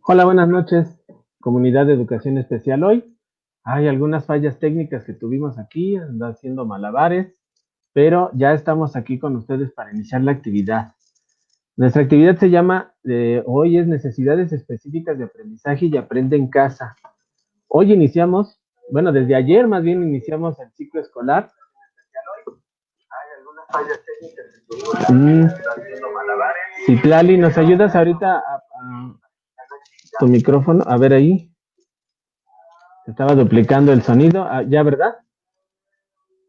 Hola, buenas noches, comunidad de educación especial. Hoy hay algunas fallas técnicas que tuvimos aquí, anda haciendo malabares, pero ya estamos aquí con ustedes para iniciar la actividad. Nuestra actividad se llama, hoy es necesidades específicas de aprendizaje y aprende en casa. Hoy iniciamos, bueno, desde ayer más bien iniciamos el ciclo escolar. Mm. Citlali, ¿nos ayudas ahorita a tu micrófono? A ver ahí. Se estaba duplicando el sonido. Ah, ¿ya, verdad?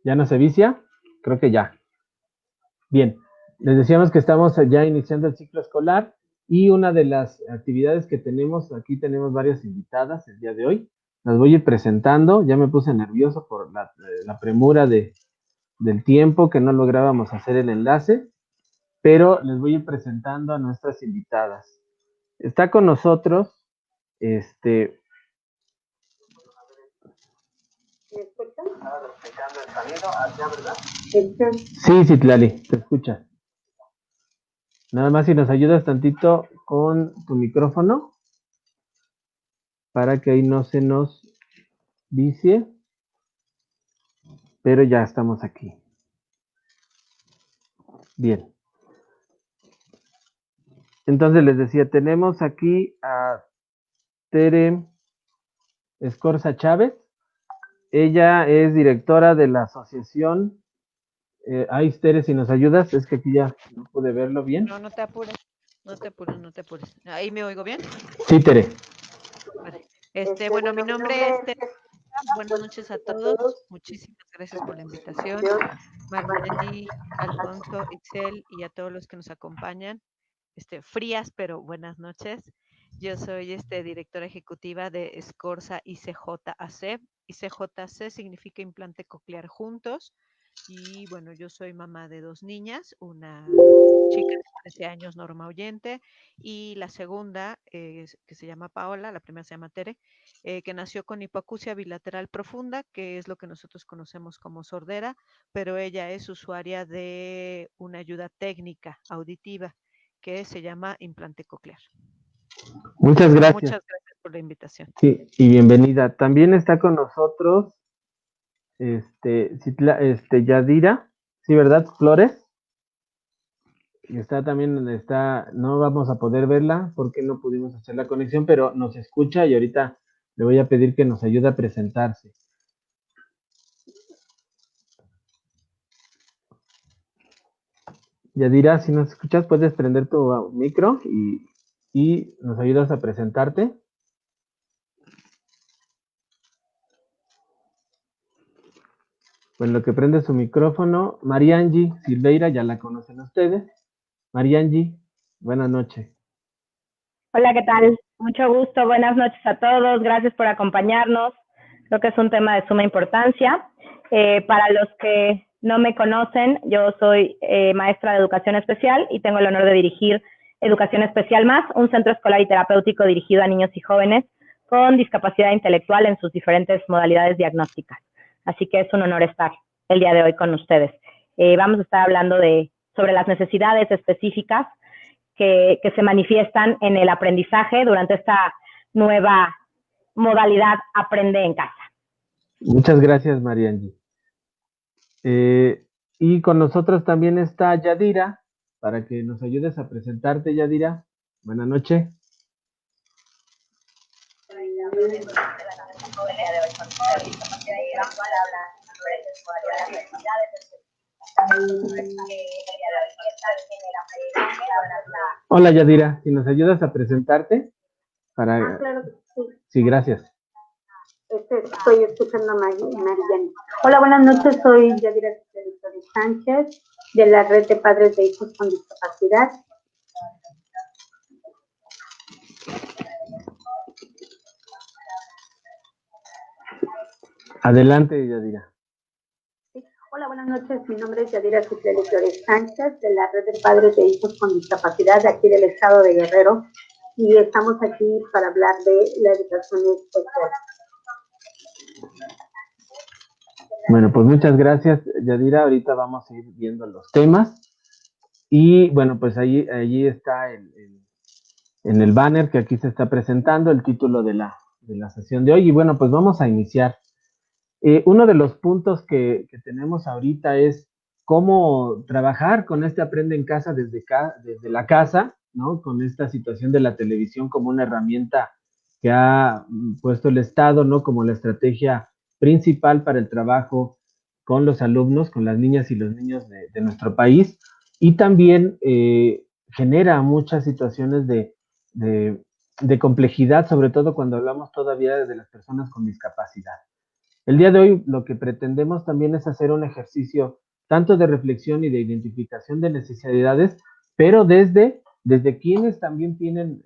¿Ya no se vicia? Creo que ya. Bien, les decíamos que estamos ya iniciando el ciclo escolar y una de las actividades que tenemos, aquí tenemos varias invitadas el día de hoy. Las voy a ir presentando. Ya me puse nervioso por la premura del tiempo que no lográbamos hacer el enlace, pero les voy a ir presentando a nuestras invitadas. Está con nosotros, este... ¿Me escuchan? Estaba duplicando el sonido, ¿ya, verdad? Sí, Citlali, te escuchas. Nada más si nos ayudas tantito con tu micrófono para que ahí no se nos vicie, pero ya estamos aquí. Bien. Entonces les decía, tenemos aquí a Tere Escorza Chávez. Ella es directora de la asociación. Ay, Tere, si nos ayudas, es que aquí ya no pude verlo bien. No, no te apures, no te apures, no te apures. ¿Ahí me oigo bien? Sí, Tere. Vale. Bueno, mi nombre es Tere. Buenas noches a todos. Muchísimas gracias por la invitación. Mariangi, Alfonso, Itzel y a todos los que nos acompañan. Frías, pero buenas noches. Yo soy directora ejecutiva de Escorza ICJAC. ICJAC significa implante coclear juntos. Y bueno, yo soy mamá de 2 niñas, una chica de 13 años, Norma Oyente, y la segunda, que se llama Paola, la primera se llama Tere, que nació con hipoacusia bilateral profunda, que es lo que nosotros conocemos como sordera, pero ella es usuaria de una ayuda técnica auditiva que se llama implante coclear. Muchas gracias. Muchas gracias por la invitación. Sí, y bienvenida. También está con nosotros Yadira, sí, ¿verdad? Flores. Y está también, no vamos a poder verla porque no pudimos hacer la conexión, pero nos escucha y ahorita le voy a pedir que nos ayude a presentarse. Yadira, si nos escuchas, puedes prender tu micro y nos ayudas a presentarte. Pues lo que prende su micrófono, Mariangi Silveira, ya la conocen ustedes. Mariangi, buenas noches. Hola, ¿qué tal? Mucho gusto, buenas noches a todos, gracias por acompañarnos. Creo que es un tema de suma importancia. Para los que no me conocen, yo soy maestra de educación especial y tengo el honor de dirigir Educación Especial Más, un centro escolar y terapéutico dirigido a niños y jóvenes con discapacidad intelectual en sus diferentes modalidades diagnósticas. Así que es un honor estar el día de hoy con ustedes. Vamos a estar hablando sobre las necesidades específicas que se manifiestan en el aprendizaje durante esta nueva modalidad Aprende en Casa. Muchas gracias, Mariangi. Y con nosotros también está Yadira, para que nos ayudes a presentarte, Yadira. Buenas noches. Hola, Yadira, si nos ayudas a presentarte para... claro que sí. Sí, gracias. Estoy escuchando a Mariana. Hola, buenas noches, soy Yadira Sánchez, de la Red de Padres de Hijos con Discapacidad. Adelante, Yadira. Hola, buenas noches, mi nombre es Yadira Flores Sánchez, de la Red de Padres de Hijos con Discapacidad de aquí del estado de Guerrero, y estamos aquí para hablar de la educación especial. Bueno, pues muchas gracias, Yadira. Ahorita vamos a ir viendo los temas. Y bueno, pues allí está en el banner que aquí se está presentando, el título de la sesión de hoy. Y bueno, pues vamos a iniciar. Uno de los puntos que tenemos ahorita es cómo trabajar con este Aprende en Casa desde la casa, ¿no? Con esta situación de la televisión como una herramienta que ha puesto el Estado, ¿no? Como la estrategia principal para el trabajo con los alumnos, con las niñas y los niños de nuestro país. Y también genera muchas situaciones de complejidad, sobre todo cuando hablamos todavía de las personas con discapacidad. El día de hoy lo que pretendemos también es hacer un ejercicio tanto de reflexión y de identificación de necesidades, pero desde quienes también tienen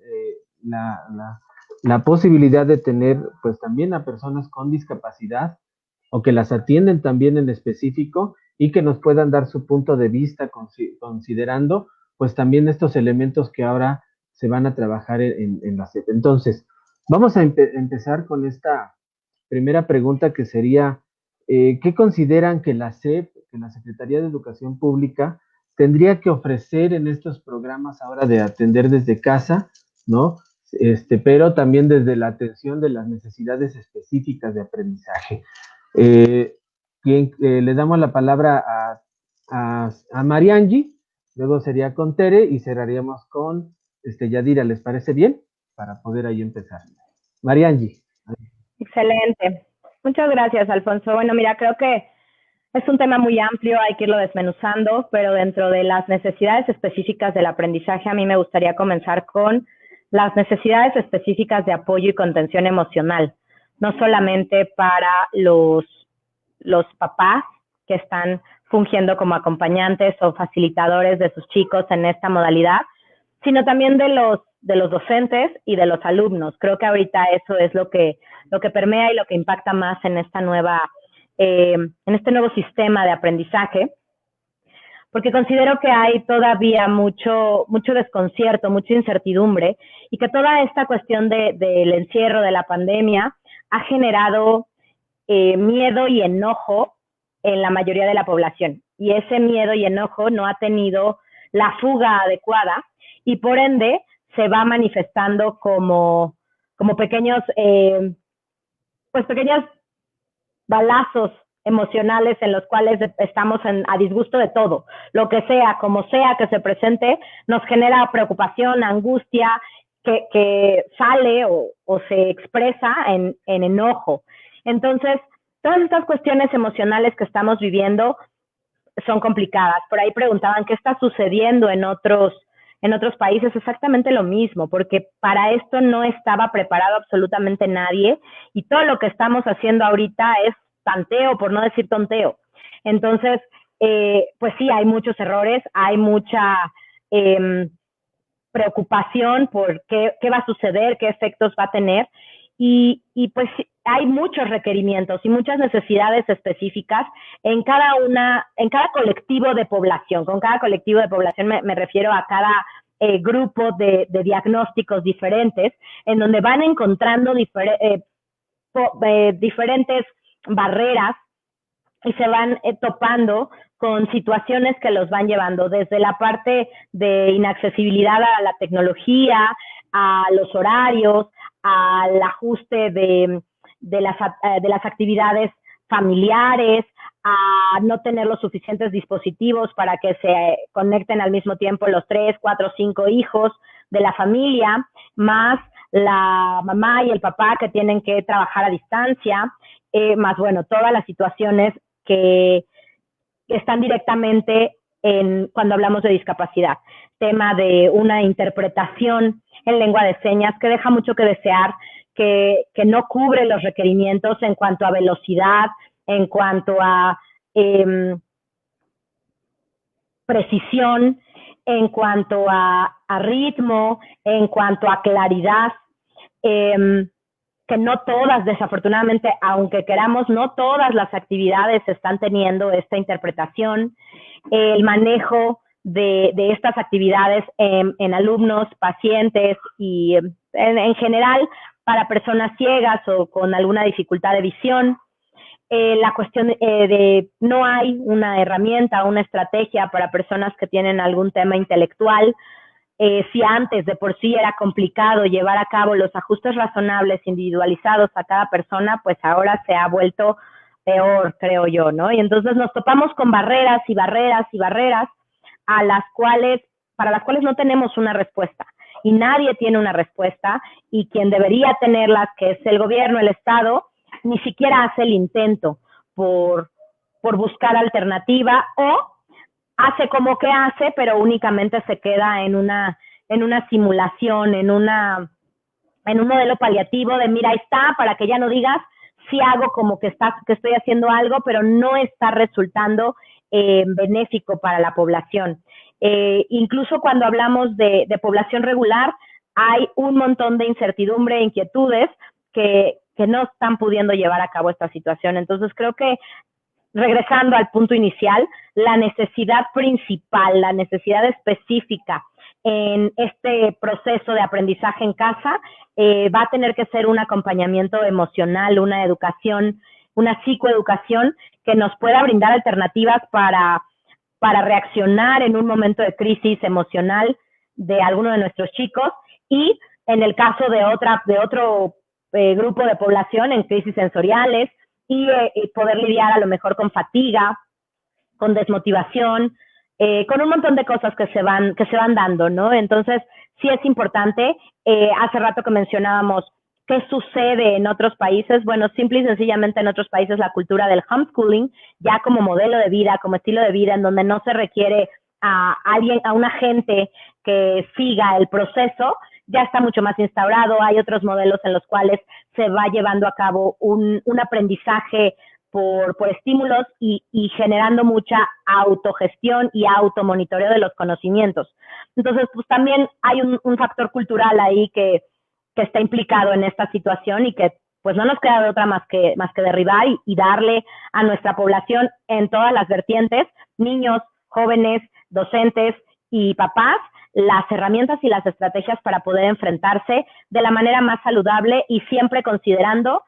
la posibilidad de tener pues también a personas con discapacidad o que las atienden también en específico y que nos puedan dar su punto de vista considerando pues también estos elementos que ahora se van a trabajar en la SEP. Entonces, vamos a empezar con esta primera pregunta que sería, ¿qué consideran que la SEP, que la Secretaría de Educación Pública, tendría que ofrecer en estos programas ahora de atender desde casa, ¿no? Pero también desde la atención de las necesidades específicas de aprendizaje. Le damos la palabra a Mariangi, luego sería con Tere y cerraríamos con Yadira. ¿Les parece bien? Para poder ahí empezar. Mariangi. Excelente. Muchas gracias, Alfonso. Bueno, mira, creo que es un tema muy amplio, hay que irlo desmenuzando, pero dentro de las necesidades específicas del aprendizaje, a mí me gustaría comenzar con las necesidades específicas de apoyo y contención emocional, no solamente para los papás que están fungiendo como acompañantes o facilitadores de sus chicos en esta modalidad, sino también de los docentes y de los alumnos. Creo que ahorita eso es lo que permea y lo que impacta más en esta en este nuevo sistema de aprendizaje, porque considero que hay todavía mucho desconcierto, mucha incertidumbre, y que toda esta cuestión del encierro, de la pandemia, ha generado miedo y enojo en la mayoría de la población. Y ese miedo y enojo no ha tenido la fuga adecuada y por ende se va manifestando como pequeños balazos emocionales en los cuales estamos a disgusto de todo. Lo que sea, como sea que se presente, nos genera preocupación, angustia, que sale o se expresa en enojo. Entonces, todas estas cuestiones emocionales que estamos viviendo son complicadas. Por ahí preguntaban qué está sucediendo en otros países. Exactamente lo mismo, porque para esto no estaba preparado absolutamente nadie y todo lo que estamos haciendo ahorita es tanteo, por no decir tonteo. Entonces, pues sí, hay muchos errores, hay mucha preocupación por qué va a suceder, qué efectos va a tener, y pues hay muchos requerimientos y muchas necesidades específicas en cada colectivo de población. Con cada colectivo de población me refiero a cada grupo de diagnósticos diferentes, en donde van encontrando diferentes barreras y se van topando con situaciones que los van llevando desde la parte de inaccesibilidad a la tecnología, a los horarios, al ajuste de las actividades familiares, a no tener los suficientes dispositivos para que se conecten al mismo tiempo los 3, 4, 5 hijos de la familia, más la mamá y el papá que tienen que trabajar a distancia, más bueno, todas las situaciones que están directamente cuando hablamos de discapacidad. Tema de una interpretación en lengua de señas que deja mucho que desear, que no cubre los requerimientos en cuanto a velocidad, en cuanto a precisión, en cuanto a ritmo, en cuanto a claridad, que no todas, desafortunadamente, aunque queramos, no todas las actividades están teniendo esta interpretación. El manejo de estas actividades en alumnos, pacientes y en general para personas ciegas o con alguna dificultad de visión. La cuestión de no hay una herramienta, una estrategia para personas que tienen algún tema intelectual. si antes de por sí era complicado llevar a cabo los ajustes razonables individualizados a cada persona, pues ahora se ha vuelto peor, creo yo, ¿no? Y entonces nos topamos con barreras y barreras y barreras para las cuales no tenemos una respuesta. Y nadie tiene una respuesta, y quien debería tenerlas, que es el gobierno, el Estado, ni siquiera hace el intento por buscar alternativa, o hace como que hace, pero únicamente se queda en una simulación, en un modelo paliativo de mira, ahí está, para que ya no digas, sí hago como que estoy haciendo algo, pero no está resultando benéfico para la población. Incluso cuando hablamos de población regular, hay un montón de incertidumbre e inquietudes que no están pudiendo llevar a cabo esta situación. Entonces creo que, regresando al punto inicial, la necesidad principal, la necesidad específica en este proceso de aprendizaje en casa va a tener que ser un acompañamiento emocional, una educación, una psicoeducación que nos pueda brindar alternativas para reaccionar en un momento de crisis emocional de alguno de nuestros chicos, y en el caso de otro grupo de población en crisis sensoriales, y poder lidiar a lo mejor con fatiga, con desmotivación, con un montón de cosas que se van dando, ¿no? Entonces, sí es importante. Hace rato que mencionábamos qué sucede en otros países. Bueno, simple y sencillamente en otros países la cultura del homeschooling, ya como modelo de vida, como estilo de vida, en donde no se requiere a un agente que siga el proceso, ya está mucho más instaurado. Hay otros modelos en los cuales se va llevando a cabo un aprendizaje por estímulos y generando mucha autogestión y automonitoreo de los conocimientos. Entonces, pues también hay un factor cultural ahí que está implicado en esta situación, y que pues no nos queda de otra más que derribar y darle a nuestra población en todas las vertientes, niños, jóvenes, docentes y papás, las herramientas y las estrategias para poder enfrentarse de la manera más saludable, y siempre considerando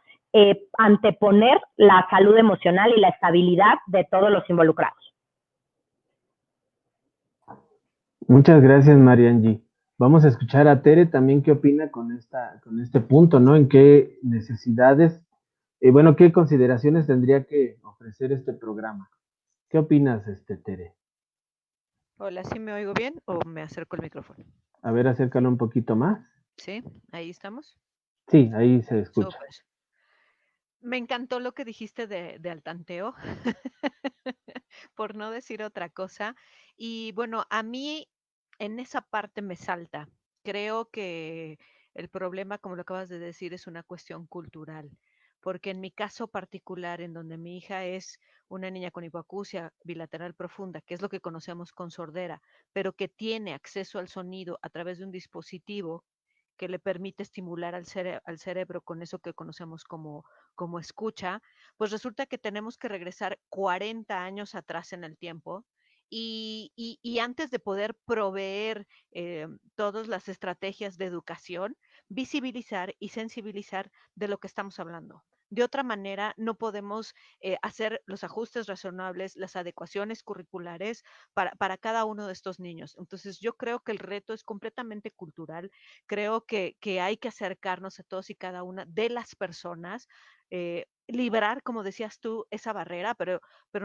anteponer la salud emocional y la estabilidad de todos los involucrados. Muchas gracias, Mariangi. Vamos a escuchar a Tere también qué opina con este punto, ¿no? En qué necesidades, bueno, qué consideraciones tendría que ofrecer este programa. ¿Qué opinas, Tere? Hola, ¿sí me oigo bien o me acerco el micrófono? A ver, acércalo un poquito más. ¿Sí? ¿Ahí estamos? Sí, ahí se escucha. Súper. Me encantó lo que dijiste de al tanteo, por no decir otra cosa. Y bueno, a mí en esa parte me salta. Creo que el problema, como lo acabas de decir, es una cuestión cultural, porque en mi caso particular, en donde mi hija es una niña con hipoacusia bilateral profunda, que es lo que conocemos con sordera, pero que tiene acceso al sonido a través de un dispositivo que le permite estimular al cerebro con eso que conocemos como escucha, pues resulta que tenemos que regresar 40 años atrás en el tiempo, y antes de poder proveer todas las estrategias de educación, visibilizar y sensibilizar de lo que estamos hablando. De otra manera, no podemos hacer los ajustes razonables, las adecuaciones curriculares para cada uno de estos niños. Entonces, yo creo que el reto es completamente cultural. Creo que hay que acercarnos a todos y cada una de las personas, liberar, como decías tú, esa barrera, pero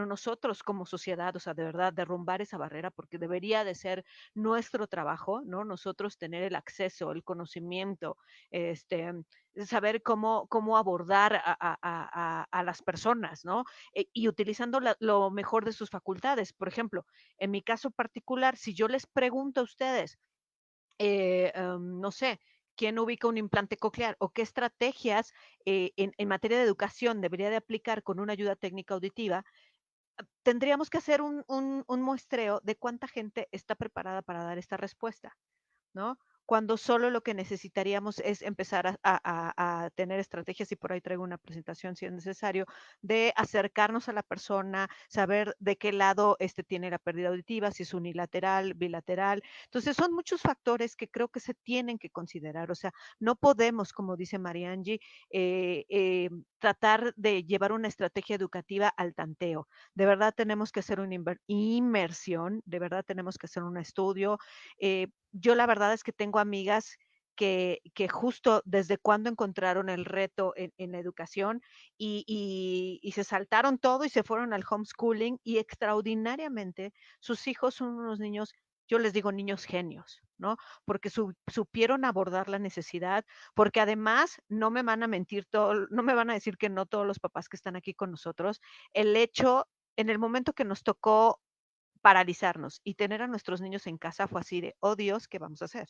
nosotros como sociedad, o sea, de verdad, derrumbar esa barrera, porque debería de ser nuestro trabajo, ¿no? Nosotros tener el acceso, el conocimiento, este, saber cómo abordar a las personas, ¿no? Y utilizando lo mejor de sus facultades. Por ejemplo, en mi caso particular, si yo les pregunto a ustedes, no sé, quién ubica un implante coclear o qué estrategias en materia de educación debería de aplicar con una ayuda técnica auditiva, tendríamos que hacer un muestreo de cuánta gente está preparada para dar esta respuesta, ¿no? Cuando solo lo que necesitaríamos es empezar a tener estrategias, y por ahí traigo una presentación si es necesario, de acercarnos a la persona, saber de qué lado tiene la pérdida auditiva, si es unilateral, bilateral. Entonces son muchos factores que creo que se tienen que considerar. O sea, no podemos, como dice Mariangi, tratar de llevar una estrategia educativa al tanteo. De verdad tenemos que hacer una inmersión, de verdad tenemos que hacer un estudio, yo la verdad es que tengo amigas que justo desde cuando encontraron el reto en la educación y se saltaron todo y se fueron al homeschooling y extraordinariamente sus hijos son unos niños, yo les digo niños genios, ¿no? Porque supieron abordar la necesidad, porque además no me van a mentir no me van a decir que no todos los papás que están aquí con nosotros, el hecho, en el momento que nos tocó paralizarnos y tener a nuestros niños en casa fue así de, oh Dios, ¿qué vamos a hacer?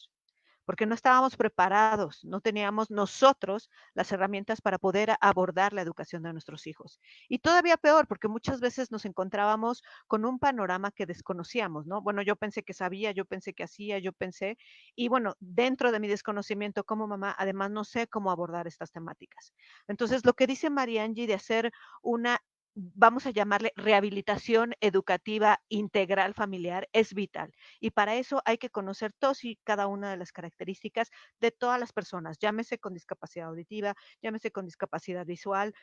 Porque no estábamos preparados, no teníamos nosotros las herramientas para poder abordar la educación de nuestros hijos. Y todavía peor, porque muchas veces nos encontrábamos con un panorama que desconocíamos, ¿no? Bueno, yo pensé que sabía, yo pensé que hacía, yo pensé, y bueno, dentro de mi desconocimiento como mamá, además no sé cómo abordar estas temáticas. Entonces, lo que dice Mariangi de hacer una, vamos a llamarle rehabilitación educativa integral familiar, es vital. Y para eso hay que conocer todas y cada una de las características de todas las personas, llámese con discapacidad auditiva, llámese con discapacidad visual.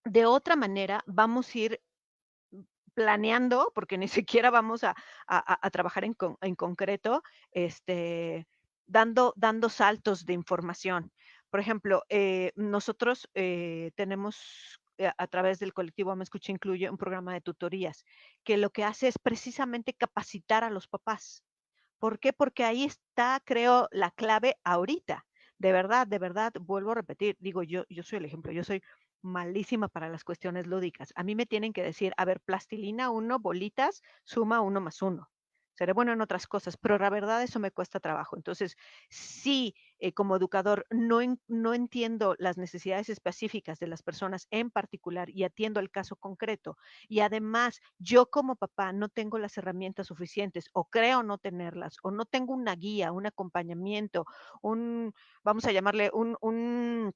De otra manera, vamos a ir planeando, porque ni siquiera vamos a trabajar en concreto, dando saltos de información. Por ejemplo, nosotros tenemos a través del colectivo Me Escucha Incluye un programa de tutorías que lo que hace es precisamente capacitar a los papás. ¿Por qué? Porque ahí está, creo, la clave ahorita. De verdad, vuelvo a repetir, digo, yo soy el ejemplo, yo soy malísima para las cuestiones lúdicas. A mí me tienen que decir, a ver, plastilina 1, bolitas, suma 1 más 1. Seré bueno en otras cosas, pero la verdad eso me cuesta trabajo. Entonces, sí, como educador no entiendo las necesidades específicas de las personas en particular y atiendo el caso concreto, y además yo como papá no tengo las herramientas suficientes o creo no tenerlas o no tengo una guía, un acompañamiento, vamos a llamarle un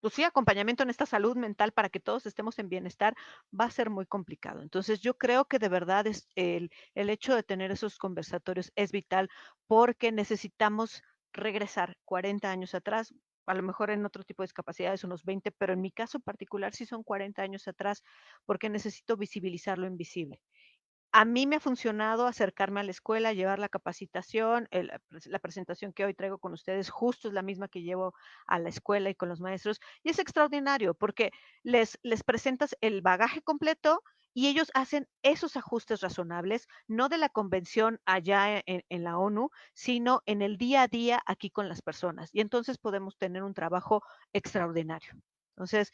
pues sí, acompañamiento en esta salud mental para que todos estemos en bienestar, va a ser muy complicado. Entonces, yo creo que de verdad es el hecho de tener esos conversatorios es vital porque necesitamos regresar 40 años atrás, a lo mejor en otro tipo de discapacidades unos 20, pero en mi caso particular sí son 40 años atrás porque necesito visibilizar lo invisible. A mí me ha funcionado acercarme a la escuela, llevar la capacitación, la presentación que hoy traigo con ustedes justo es la misma que llevo a la escuela y con los maestros, y es extraordinario porque les presentas el bagaje completo y ellos hacen esos ajustes razonables, no de la convención allá en la ONU, sino en el día a día aquí con las personas. Y entonces podemos tener un trabajo extraordinario. Entonces,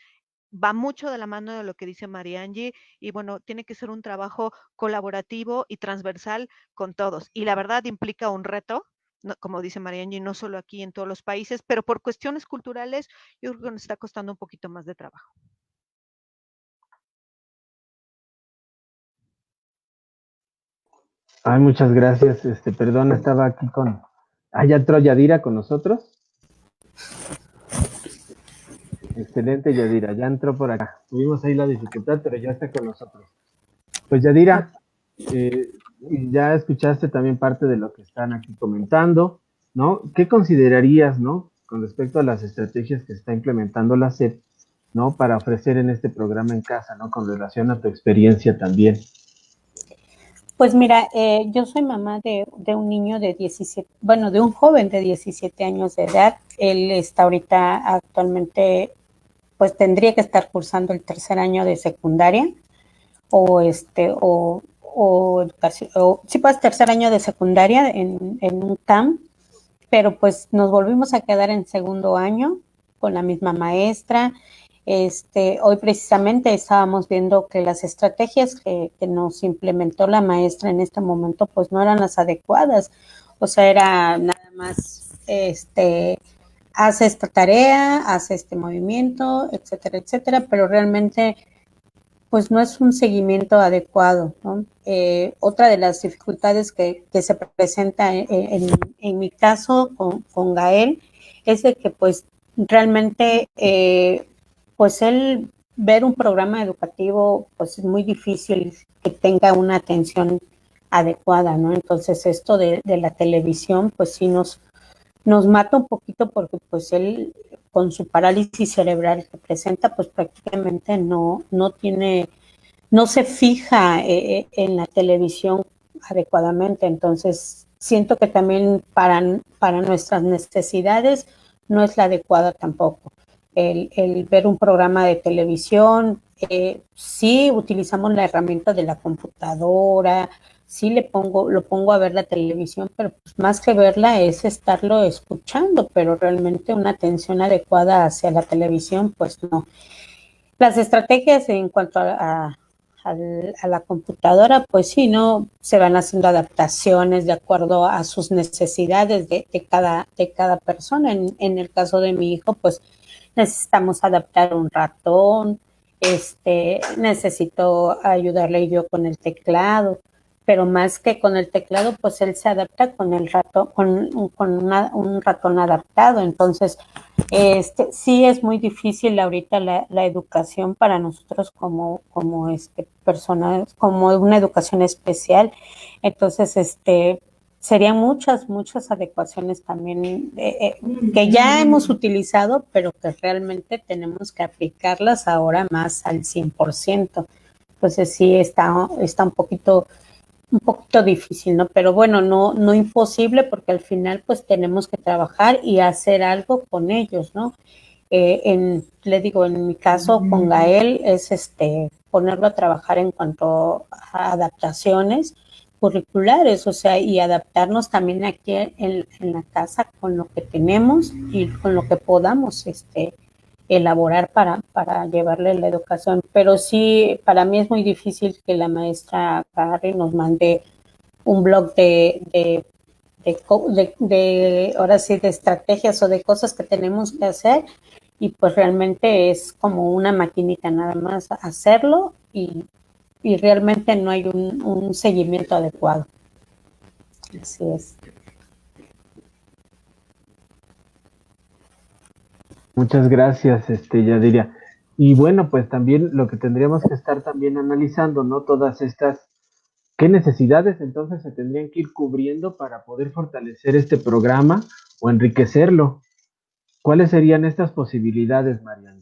va mucho de la mano de lo que dice Mariangi y bueno, tiene que ser un trabajo colaborativo y transversal con todos. Y la verdad implica un reto, no, como dice Mariangi, no solo aquí en todos los países, pero por cuestiones culturales yo creo que nos está costando un poquito más de trabajo. Ay, muchas gracias. Perdón, estaba aquí con. Ah, ya entró Yadira con nosotros. Excelente, Yadira, ya entró por acá. Tuvimos ahí la dificultad, pero ya está con nosotros. Pues Yadira, ya escuchaste también parte de lo que están aquí comentando, ¿no? ¿Qué considerarías, ¿no? Con respecto a las estrategias que está implementando la SEP, ¿no? Para ofrecer en este programa en casa, ¿no? Con relación a tu experiencia también. Pues mira, yo soy mamá de un niño de 17, bueno, de un joven de 17 años de edad. Él está ahorita actualmente, pues tendría que estar cursando el 3er año de secundaria o educación, sí, pues 3er año de secundaria en un CAM, pero pues nos volvimos a quedar en 2º año con la misma maestra. Hoy precisamente estábamos viendo que las estrategias que nos implementó la maestra en este momento pues no eran las adecuadas. O sea, era nada más, haz esta tarea, haz este movimiento, etcétera, etcétera, pero realmente pues no es un seguimiento adecuado, ¿no? Otra de las dificultades que se presenta en mi caso con Gael es de que pues realmente pues él ver un programa educativo pues es muy difícil que tenga una atención adecuada, ¿no? Entonces esto de la televisión pues sí nos mata un poquito porque pues él con su parálisis cerebral que presenta pues prácticamente no se fija en la televisión adecuadamente. Entonces, siento que también para nuestras necesidades no es la adecuada tampoco. El ver un programa de televisión, sí utilizamos la herramienta de la computadora, sí lo pongo a ver la televisión, pero pues más que verla es estarlo escuchando, pero realmente una atención adecuada hacia la televisión, pues no. Las estrategias en cuanto a la computadora, pues sí, ¿no? Se van haciendo adaptaciones de acuerdo a sus necesidades de cada persona. En el caso de mi hijo, pues necesitamos adaptar un ratón, necesito ayudarle yo con el teclado, pero más que con el teclado, pues él se adapta con el ratón, un ratón adaptado. Entonces, sí es muy difícil ahorita la educación para nosotros como personas, como una educación especial. Entonces, serían muchas adecuaciones también que ya hemos utilizado, pero que realmente tenemos que aplicarlas ahora más al 100%. Entonces sí está un poquito difícil, ¿no? Pero bueno, no imposible, porque al final pues tenemos que trabajar y hacer algo con ellos, ¿no? Le digo, en mi caso con Gael es ponerlo a trabajar en cuanto a adaptaciones curriculares, o sea, y adaptarnos también aquí en la casa con lo que tenemos y con lo que podamos elaborar para llevarle la educación. Pero sí, para mí es muy difícil que la maestra Carrie nos mande un blog ahora sí, de estrategias o de cosas que tenemos que hacer, y pues realmente es como una maquinita nada más hacerlo, y realmente no hay un seguimiento adecuado. Así es. Muchas gracias, Yadira. Y bueno, pues también lo que tendríamos que estar también analizando, ¿no? Todas estas, ¿qué necesidades entonces se tendrían que ir cubriendo para poder fortalecer este programa o enriquecerlo? ¿Cuáles serían estas posibilidades, Mariana?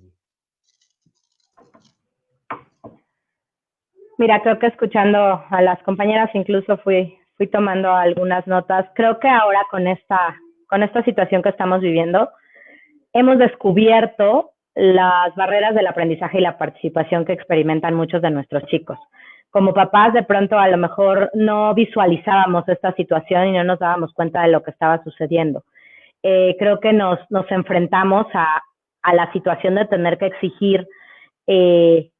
Mira, creo que escuchando a las compañeras incluso fui tomando algunas notas. Creo que ahora con esta situación que estamos viviendo, hemos descubierto las barreras del aprendizaje y la participación que experimentan muchos de nuestros chicos. Como papás, de pronto a lo mejor no visualizábamos esta situación y no nos dábamos cuenta de lo que estaba sucediendo. Creo que nos enfrentamos a la situación de tener que exigir que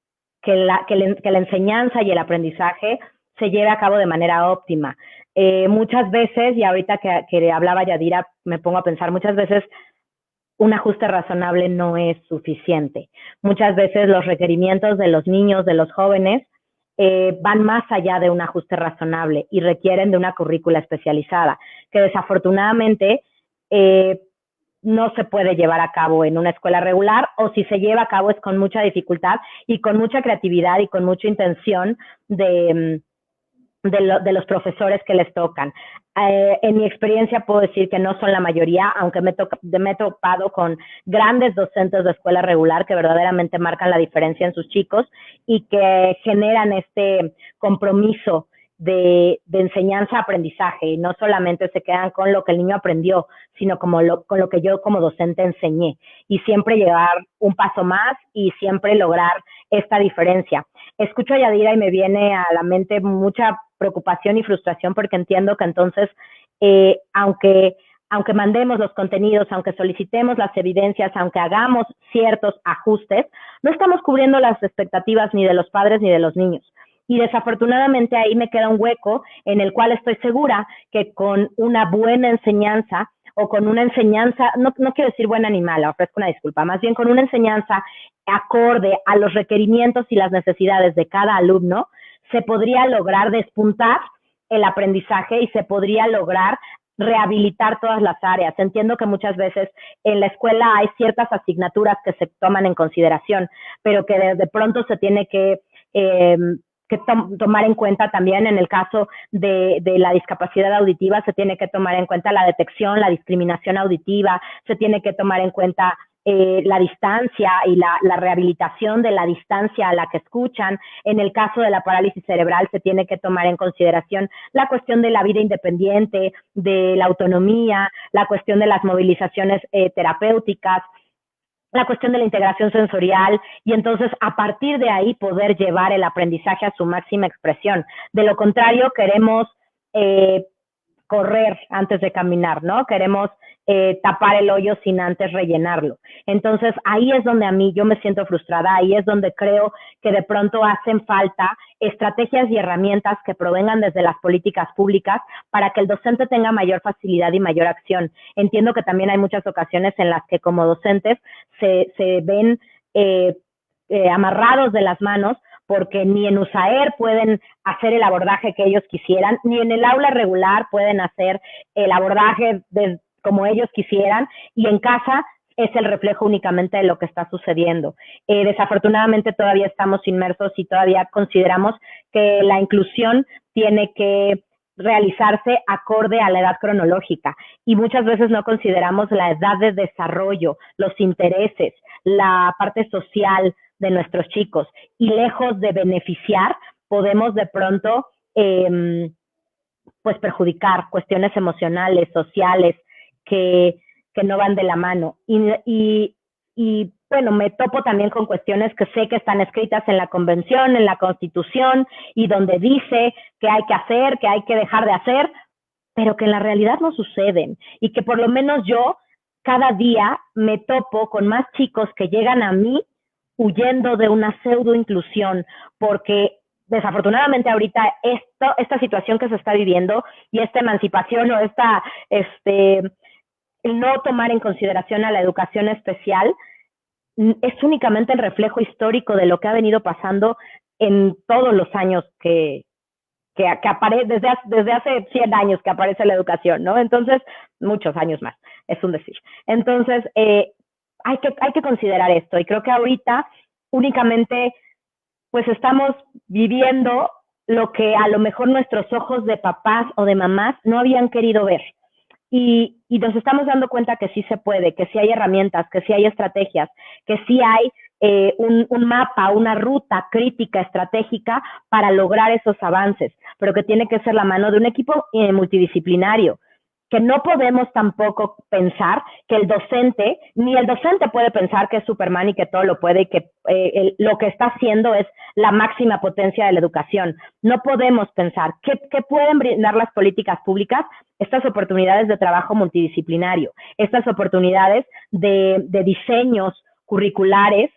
la enseñanza y el aprendizaje se lleve a cabo de manera óptima. Muchas veces, y ahorita que hablaba Yadira, me pongo a pensar, muchas veces un ajuste razonable no es suficiente. Muchas veces los requerimientos de los niños, de los jóvenes, van más allá de un ajuste razonable y requieren de una currícula especializada, que desafortunadamente no se puede llevar a cabo en una escuela regular, o si se lleva a cabo es con mucha dificultad y con mucha creatividad y con mucha intención de los profesores que les tocan. En mi experiencia puedo decir que no son la mayoría, aunque me he topado con grandes docentes de escuela regular que verdaderamente marcan la diferencia en sus chicos y que generan este compromiso de enseñanza-aprendizaje, y no solamente se quedan con lo que el niño aprendió, sino con lo que yo como docente enseñé, y siempre llevar un paso más y siempre lograr esta diferencia. Escucho a Yadira y me viene a la mente mucha preocupación y frustración, porque entiendo que entonces, aunque mandemos los contenidos, aunque solicitemos las evidencias, aunque hagamos ciertos ajustes, no estamos cubriendo las expectativas ni de los padres ni de los niños. Y desafortunadamente ahí me queda un hueco en el cual estoy segura que con una buena enseñanza, o con una enseñanza, no quiero decir buena ni mala, ofrezco una disculpa, más bien con una enseñanza acorde a los requerimientos y las necesidades de cada alumno, se podría lograr despuntar el aprendizaje y se podría lograr rehabilitar todas las áreas. Entiendo que muchas veces en la escuela hay ciertas asignaturas que se toman en consideración, pero que de pronto se tiene que tomar en cuenta también. En el caso de la discapacidad auditiva, se tiene que tomar en cuenta la detección, la discriminación auditiva, se tiene que tomar en cuenta la distancia y la rehabilitación de la distancia a la que escuchan. En el caso de la parálisis cerebral se tiene que tomar en consideración la cuestión de la vida independiente, de la autonomía, la cuestión de las movilizaciones terapéuticas, la cuestión de la integración sensorial, y entonces a partir de ahí poder llevar el aprendizaje a su máxima expresión. De lo contrario, queremos correr antes de caminar, ¿no? Queremos tapar el hoyo sin antes rellenarlo. Entonces, ahí es donde a mí yo me siento frustrada, ahí es donde creo que de pronto hacen falta estrategias y herramientas que provengan desde las políticas públicas para que el docente tenga mayor facilidad y mayor acción. Entiendo que también hay muchas ocasiones en las que como docentes se ven amarrados de las manos porque ni en USAER pueden hacer el abordaje que ellos quisieran, ni en el aula regular pueden hacer el abordaje como ellos quisieran, y en casa es el reflejo únicamente de lo que está sucediendo. Desafortunadamente todavía estamos inmersos y todavía consideramos que la inclusión tiene que realizarse acorde a la edad cronológica, y muchas veces no consideramos la edad de desarrollo, los intereses, la parte social de nuestros chicos, y lejos de beneficiar, podemos de pronto pues perjudicar cuestiones emocionales, sociales, que no van de la mano. Y bueno, me topo también con cuestiones que sé que están escritas en la Convención, en la Constitución, y donde dice que hay que hacer, que hay que dejar de hacer, pero que en la realidad no suceden, y que por lo menos yo cada día me topo con más chicos que llegan a mí huyendo de una pseudo inclusión, porque desafortunadamente ahorita esta situación que se está viviendo y esta emancipación o el no tomar en consideración a la educación especial es únicamente el reflejo histórico de lo que ha venido pasando en todos los años que aparece, desde hace 100 años que aparece la educación, ¿no? Entonces, muchos años más, es un decir. Entonces, hay que considerar esto, y creo que ahorita únicamente pues estamos viviendo lo que a lo mejor nuestros ojos de papás o de mamás no habían querido ver. Y nos estamos dando cuenta que sí se puede, que sí hay herramientas, que sí hay estrategias, que sí hay un mapa, una ruta crítica estratégica para lograr esos avances, pero que tiene que ser la mano de un equipo multidisciplinario, que no podemos tampoco pensar que el docente, ni el docente puede pensar que es Superman y que todo lo puede, y que lo que está haciendo es la máxima potencia de la educación. No podemos pensar que pueden brindar las políticas públicas, estas oportunidades de trabajo multidisciplinario, estas oportunidades de diseños curriculares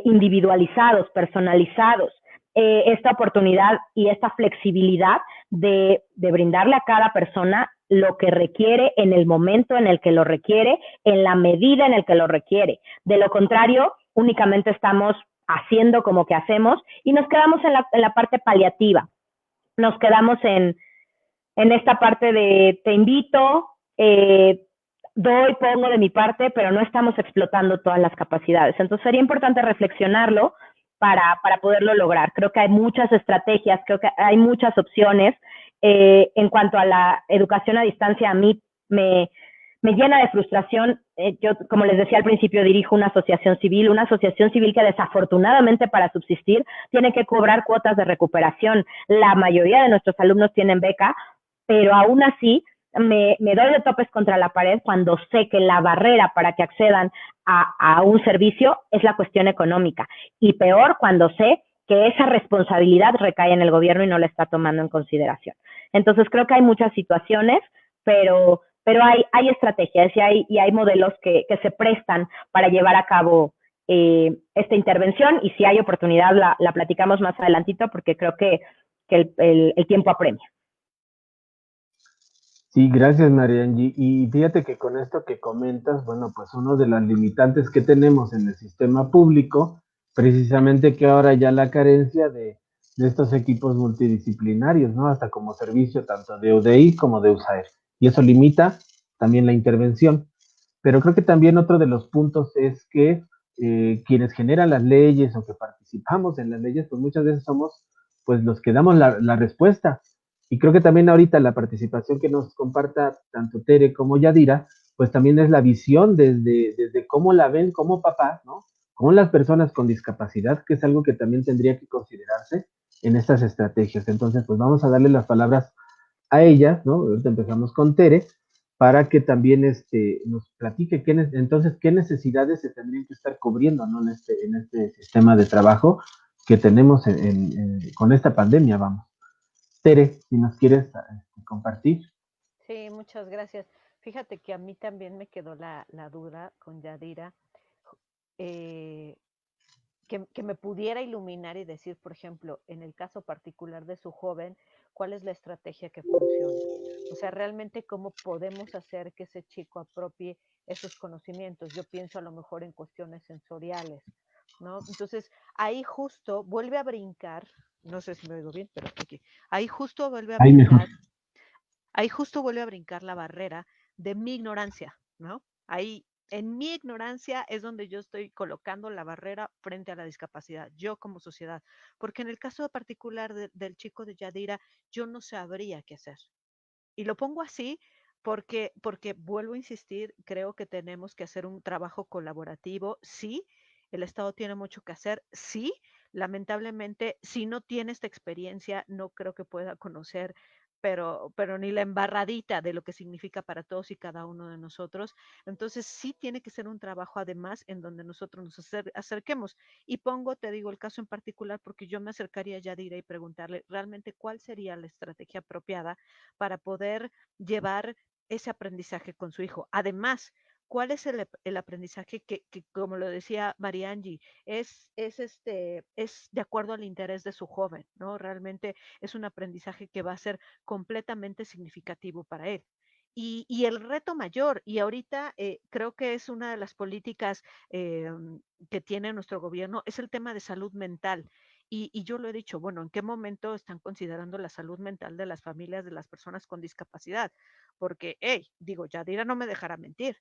individualizados, personalizados, esta oportunidad y esta flexibilidad de brindarle a cada persona lo que requiere en el momento en el que lo requiere, en la medida en el que lo requiere. De lo contrario, únicamente estamos haciendo como que hacemos y nos quedamos en la parte paliativa. Nos quedamos en esta parte de te invito, doy, pongo de mi parte, pero no estamos explotando todas las capacidades. Entonces sería importante reflexionarlo para poderlo lograr. Creo que hay muchas estrategias, creo que hay muchas opciones. En cuanto a la educación a distancia, a mí me llena de frustración. Yo, como les decía al principio, dirijo una asociación civil que desafortunadamente para subsistir tiene que cobrar cuotas de recuperación. La mayoría de nuestros alumnos tienen beca, pero aún así me doy de topes contra la pared cuando sé que la barrera para que accedan a un servicio es la cuestión económica. Y peor cuando sé que esa responsabilidad recae en el gobierno y no la está tomando en consideración. Entonces creo que hay muchas situaciones, pero hay estrategias y hay modelos que se prestan para llevar a cabo esta intervención, y si hay oportunidad la platicamos más adelantito, porque creo que el tiempo apremia. Sí, gracias, María Angie. Y fíjate que con esto que comentas, bueno, pues uno de las limitantes que tenemos en el sistema público, precisamente que ahora ya la carencia de estos equipos multidisciplinarios, ¿no? Hasta como servicio tanto de UDI como de USAER. Y eso limita también la intervención. Pero creo que también otro de los puntos es que quienes generan las leyes o que participamos en las leyes, pues muchas veces somos pues los que damos la respuesta. Y creo que también ahorita la participación que nos comparta tanto Tere como Yadira, pues también es la visión desde cómo la ven como papás, ¿no? Con las personas con discapacidad, que es algo que también tendría que considerarse en estas estrategias. Entonces, pues vamos a darle las palabras a ella, ¿no? Ahorita empezamos con Tere, para que también nos platique entonces qué necesidades se tendrían que estar cubriendo, ¿no? En este sistema de trabajo que tenemos con esta pandemia, vamos. Tere, si nos quieres compartir. Sí, muchas gracias. Fíjate que a mí también me quedó la duda con Yadira, eh, que me pudiera iluminar y decir, por ejemplo, en el caso particular de su joven, cuál es la estrategia que funciona. O sea, realmente cómo podemos hacer que ese chico apropie esos conocimientos. Yo pienso a lo mejor en cuestiones sensoriales, ¿no? Entonces, ahí justo vuelve a brincar, no sé si me oigo bien, pero aquí, ahí justo vuelve a Ahí mejor. brincar ahí justo vuelve a brincar la barrera de mi ignorancia, ¿no? Ahí, en mi ignorancia es donde yo estoy colocando la barrera frente a la discapacidad, yo como sociedad, porque en el caso particular del chico de Yadira, yo no sabría qué hacer. Y lo pongo así porque vuelvo a insistir, creo que tenemos que hacer un trabajo colaborativo, sí, el Estado tiene mucho que hacer, sí, lamentablemente, si no tiene esta experiencia, no creo que pueda conocer, pero ni la embarradita de lo que significa para todos y cada uno de nosotros. Entonces, sí tiene que ser un trabajo además en donde nosotros nos acerquemos. Y pongo, te digo, el caso en particular porque yo me acercaría a Yadira y preguntarle realmente cuál sería la estrategia apropiada para poder llevar ese aprendizaje con su hijo. Además, ¿cuál es el aprendizaje que, como lo decía María Angie, es de acuerdo al interés de su joven, ¿no? Realmente es un aprendizaje que va a ser completamente significativo para él. Y el reto mayor, y ahorita creo que es una de las políticas que tiene nuestro gobierno, es el tema de salud mental. Y yo lo he dicho, bueno, ¿en qué momento están considerando la salud mental de las familias de las personas con discapacidad? Porque, hey, digo, Yadira no me dejará mentir.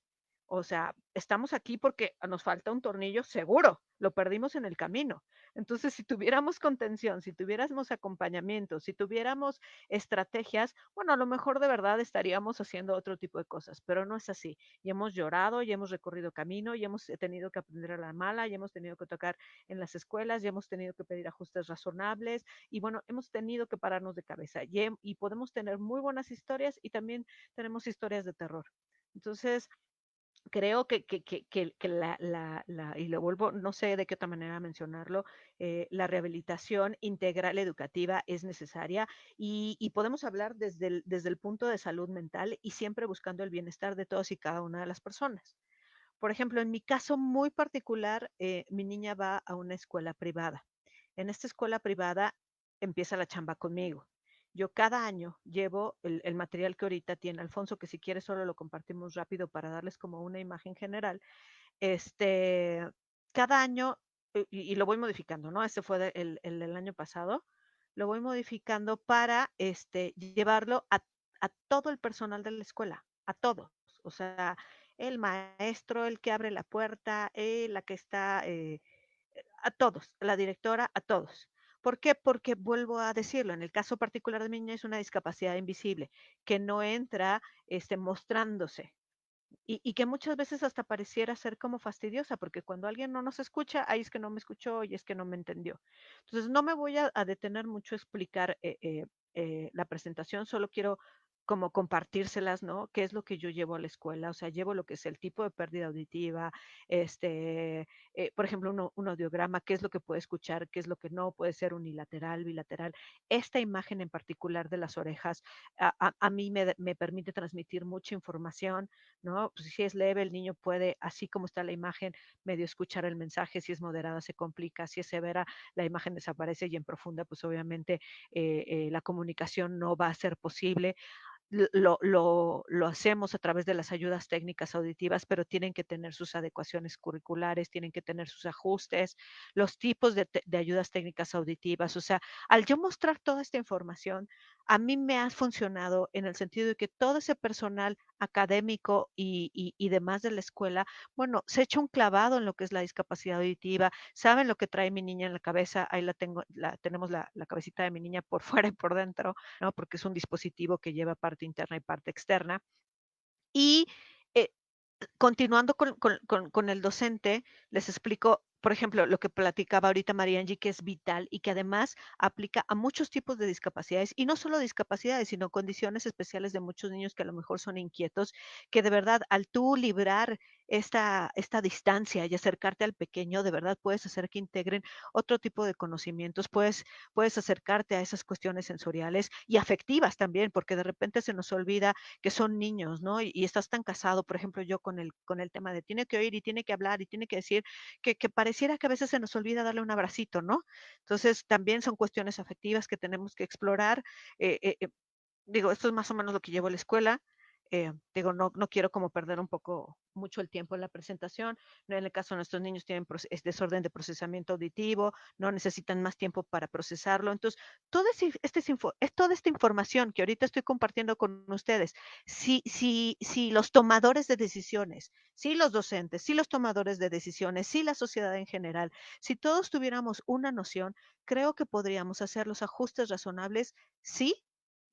O sea, estamos aquí porque nos falta un tornillo seguro, lo perdimos en el camino. Entonces, si tuviéramos contención, si tuviéramos acompañamiento, si tuviéramos estrategias, bueno, a lo mejor de verdad estaríamos haciendo otro tipo de cosas, pero no es así. Y hemos llorado, y hemos recorrido camino, y hemos tenido que aprender a la mala, y hemos tenido que tocar en las escuelas, ya hemos tenido que pedir ajustes razonables y bueno, hemos tenido que pararnos de cabeza y podemos tener muy buenas historias y también tenemos historias de terror. Entonces, creo y lo vuelvo, no sé de qué otra manera mencionarlo, la rehabilitación integral educativa es necesaria y podemos hablar desde el punto de salud mental y siempre buscando el bienestar de todos y cada una de las personas. Por ejemplo, en mi caso muy particular, mi niña va a una escuela privada. En esta escuela privada empieza la chamba conmigo. Yo cada año llevo el material que ahorita tiene Alfonso, que si quieres solo lo compartimos rápido para darles como una imagen general. Este, cada año, y lo voy modificando, ¿no? Este fue el año pasado, lo voy modificando para llevarlo a todo el personal de la escuela, a todos. O sea, el maestro, el que abre la puerta, la que está, a todos, la directora, a todos. ¿Por qué? Porque vuelvo a decirlo, en el caso particular de mi niña es una discapacidad invisible, que no entra mostrándose, y que muchas veces hasta pareciera ser como fastidiosa, porque cuando alguien no nos escucha, ahí es que no me escuchó y es que no me entendió. Entonces, no me voy a detener mucho a explicar la presentación, solo quiero como compartírselas, ¿no? ¿Qué es lo que yo llevo a la escuela? O sea, llevo lo que es el tipo de pérdida auditiva, por ejemplo, un audiograma, qué es lo que puede escuchar, qué es lo que no, puede ser unilateral, bilateral. Esta imagen en particular de las orejas, a mí me permite transmitir mucha información, ¿no? Pues si es leve, el niño puede, así como está la imagen, medio escuchar el mensaje. Si es moderada, se complica. Si es severa, la imagen desaparece y en profunda, pues obviamente la comunicación no va a ser posible. Lo hacemos a través de las ayudas técnicas auditivas, pero tienen que tener sus adecuaciones curriculares, tienen que tener sus ajustes, los tipos de ayudas técnicas auditivas. O sea, al yo mostrar toda esta información, a mí me ha funcionado en el sentido de que todo ese personal académico y demás de la escuela, bueno, se echa un clavado en lo que es la discapacidad auditiva, saben lo que trae mi niña en la cabeza, ahí tenemos la cabecita de mi niña por fuera y por dentro, ¿no? Porque es un dispositivo que lleva parte interna y parte externa. Y continuando con el docente, les explico, por ejemplo, lo que platicaba ahorita María Angie, que es vital y que además aplica a muchos tipos de discapacidades, y no solo discapacidades, sino condiciones especiales de muchos niños que a lo mejor son inquietos, que de verdad, al tú librar esta distancia y acercarte al pequeño, de verdad puedes hacer que integren otro tipo de conocimientos, puedes acercarte a esas cuestiones sensoriales y afectivas también, porque de repente se nos olvida que son niños, ¿no? Y estás tan casado, por ejemplo, yo con el tema de tiene que oír y tiene que hablar y tiene que decir, que pareciera que a veces se nos olvida darle un abracito, ¿no? Entonces, también son cuestiones afectivas que tenemos que explorar. eh, eh, eh, Digo, esto es más o menos lo que llevo a la escuela. Digo, no quiero como perder un poco mucho el tiempo en la presentación. No, en el caso de nuestros niños tienen desorden de procesamiento auditivo, no necesitan más tiempo para procesarlo. Entonces, toda esta información que ahorita estoy compartiendo con ustedes, si los tomadores de decisiones, si los docentes, si los tomadores de decisiones, si la sociedad en general, si todos tuviéramos una noción, creo que podríamos hacer los ajustes razonables, sí,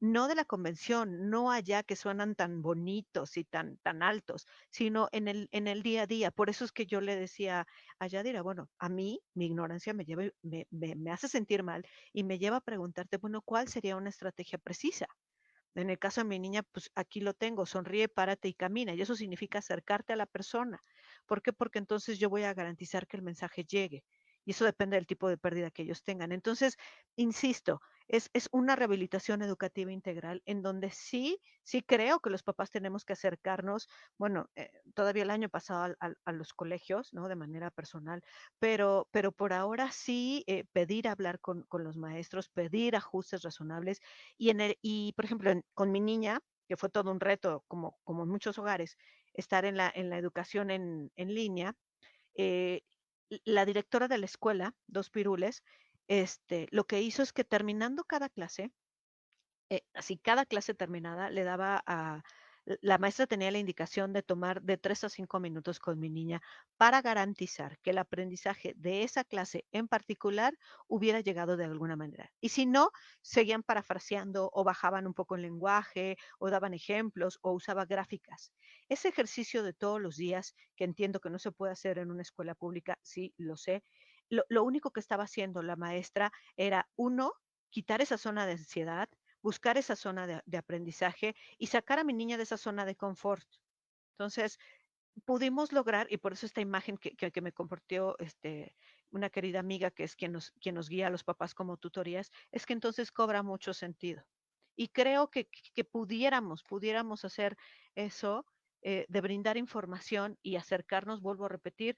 no de la convención, no allá que suenan tan bonitos y tan altos, sino en el día a día. Por eso es que yo le decía a Yadira, bueno, a mí mi ignorancia me hace sentir mal y me lleva a preguntarte, bueno, ¿cuál sería una estrategia precisa? En el caso de mi niña, pues aquí lo tengo, sonríe, párate y camina. Y eso significa acercarte a la persona. ¿Por qué? Porque entonces yo voy a garantizar que el mensaje llegue. Y eso depende del tipo de pérdida que ellos tengan. Entonces, insisto, es una rehabilitación educativa integral en donde sí creo que los papás tenemos que acercarnos, bueno, todavía el año pasado a los colegios, ¿no? De manera personal, pero por ahora sí pedir hablar con los maestros, pedir ajustes razonables y por ejemplo, con mi niña, que fue todo un reto, como en muchos hogares, estar en la educación en línea, eh, la directora de la escuela, dos pirules, lo que hizo es que terminando cada clase, así cada clase terminada, la maestra tenía la indicación de tomar de 3 a 5 minutos con mi niña para garantizar que el aprendizaje de esa clase en particular hubiera llegado de alguna manera. Y si no, seguían parafraseando o bajaban un poco el lenguaje o daban ejemplos o usaba gráficas. Ese ejercicio de todos los días, que entiendo que no se puede hacer en una escuela pública, sí, lo sé, lo único que estaba haciendo la maestra era, uno, quitar esa zona de ansiedad, buscar esa zona de aprendizaje y sacar a mi niña de esa zona de confort. Entonces, pudimos lograr, y por eso esta imagen que me compartió una querida amiga, que es quien nos guía a los papás como tutorías, es que entonces cobra mucho sentido. Y creo que pudiéramos hacer eso, de brindar información y acercarnos, vuelvo a repetir,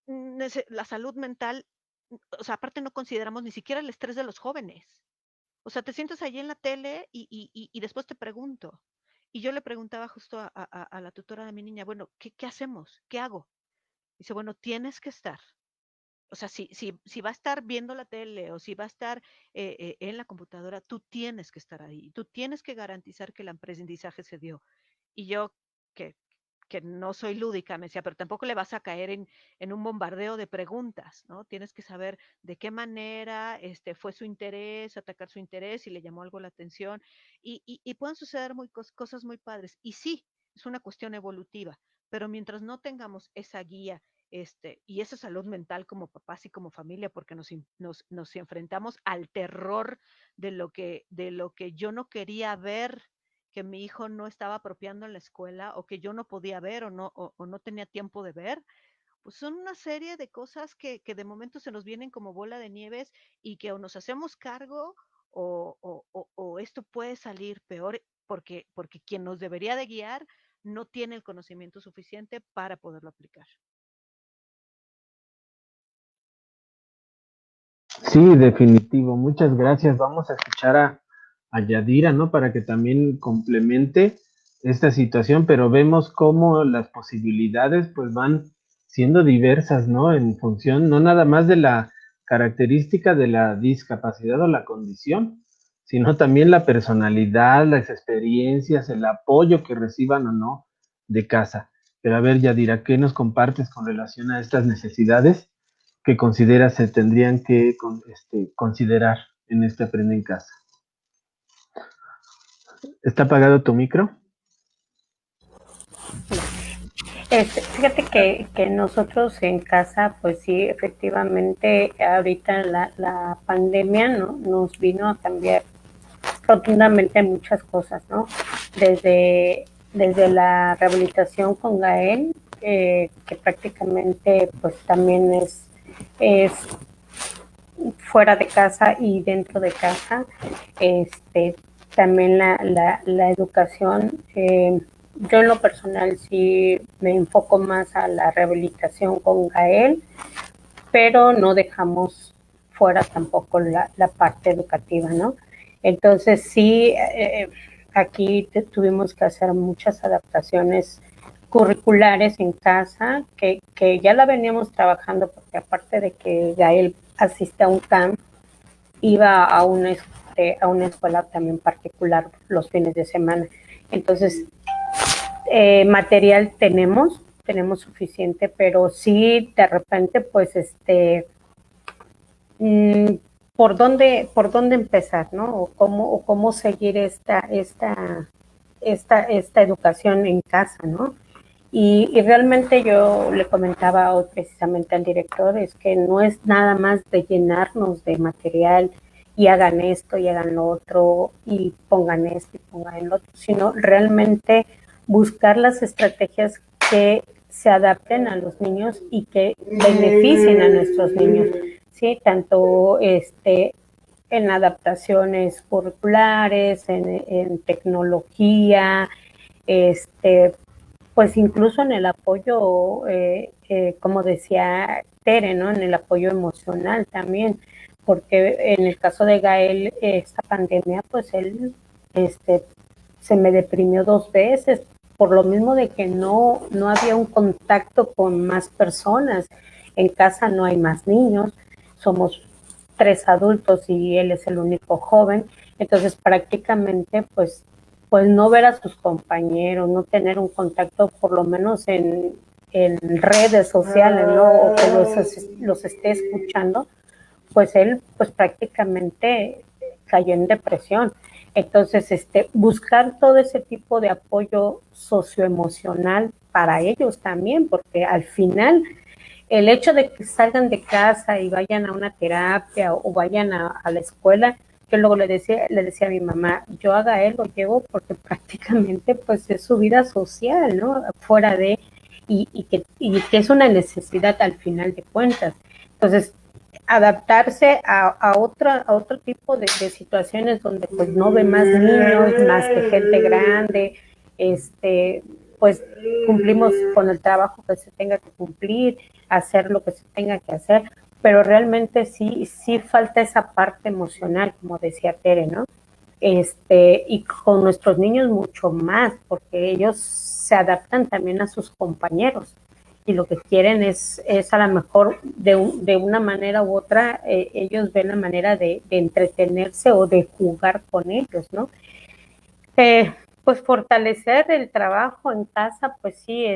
la salud mental, o sea, aparte no consideramos ni siquiera el estrés de los jóvenes. O sea, te sientas allí en la tele y después te pregunto. Y yo le preguntaba justo a la tutora de mi niña, bueno, ¿qué hacemos? ¿Qué hago? Dice, bueno, tienes que estar. O sea, si va a estar viendo la tele o si va a estar en la computadora, tú tienes que estar ahí. Tú tienes que garantizar que el aprendizaje se dio. Y yo, que, que no soy lúdica, me decía, pero tampoco le vas a caer en un bombardeo de preguntas, ¿no? Tienes que saber de qué manera fue su interés, atacar su interés, si le llamó algo la atención. Y pueden suceder cosas muy padres. Y sí, es una cuestión evolutiva, pero mientras no tengamos esa guía y esa salud mental como papás y como familia, porque nos enfrentamos al terror de lo que yo no quería ver, que mi hijo no estaba apropiando en la escuela o que yo no podía ver o no tenía tiempo de ver, pues son una serie de cosas que de momento se nos vienen como bola de nieves y que o nos hacemos cargo o esto puede salir peor porque quien nos debería de guiar no tiene el conocimiento suficiente para poderlo aplicar. Sí, definitivo. Muchas gracias. Vamos a escuchar a Yadira, ¿no? Para que también complemente esta situación, pero vemos cómo las posibilidades pues van siendo diversas, ¿no? En función no nada más de la característica de la discapacidad o la condición, sino también la personalidad, las experiencias, el apoyo que reciban o no de casa. Pero a ver, Yadira, ¿qué nos compartes con relación a estas necesidades que consideras se tendrían que considerar en este Aprende en Casa? ¿Está apagado tu micro? Fíjate que nosotros en casa, pues sí, efectivamente, ahorita la pandemia nos vino a cambiar rotundamente muchas cosas, ¿no? Desde la rehabilitación con Gael, que prácticamente pues también es fuera de casa y dentro de casa, también la educación, yo en lo personal sí me enfoco más a la rehabilitación con Gael, pero no dejamos fuera tampoco la parte educativa, ¿no? Entonces sí, aquí tuvimos que hacer muchas adaptaciones curriculares en casa, que ya la veníamos trabajando, porque aparte de que Gael asiste a un camp, iba a una escuela también particular los fines de semana. Entonces, material tenemos suficiente, pero sí de repente, pues, por dónde empezar, ¿no? O cómo seguir esta educación en casa, ¿no? Y realmente yo le comentaba hoy precisamente al director, es que no es nada más de llenarnos de material y hagan esto y hagan lo otro y pongan esto y pongan lo otro, sino realmente buscar las estrategias que se adapten a los niños y que beneficien a nuestros niños, ¿sí? Tanto en adaptaciones curriculares, en tecnología, pues incluso en el apoyo, como decía Tere, ¿no? En el apoyo emocional también, porque en el caso de Gael, esta pandemia, pues él se me deprimió 2 veces, por lo mismo de que no había un contacto con más personas. En casa no hay más niños, somos 3 adultos y él es el único joven, entonces prácticamente pues no ver a sus compañeros, no tener un contacto por lo menos en redes sociales, ¿no? O que los esté escuchando, pues él pues prácticamente cayó en depresión. Entonces, buscar todo ese tipo de apoyo socioemocional para ellos también, porque al final el hecho de que salgan de casa y vayan a una terapia o vayan a la escuela, yo luego le decía a mi mamá, yo a Gael lo llevo porque prácticamente pues es su vida social, ¿no? Fuera de, y que es una necesidad al final de cuentas. Entonces, adaptarse a otro tipo de situaciones donde pues no ve más niños, más que gente grande, pues cumplimos con el trabajo que se tenga que cumplir, hacer lo que se tenga que hacer, pero realmente sí falta esa parte emocional, como decía Tere, ¿no? Y con nuestros niños mucho más, porque ellos se adaptan también a sus compañeros y lo que quieren es a lo mejor de una manera u otra, ellos ven la manera de entretenerse o de jugar con ellos, ¿no? Pues fortalecer el trabajo en casa, pues sí,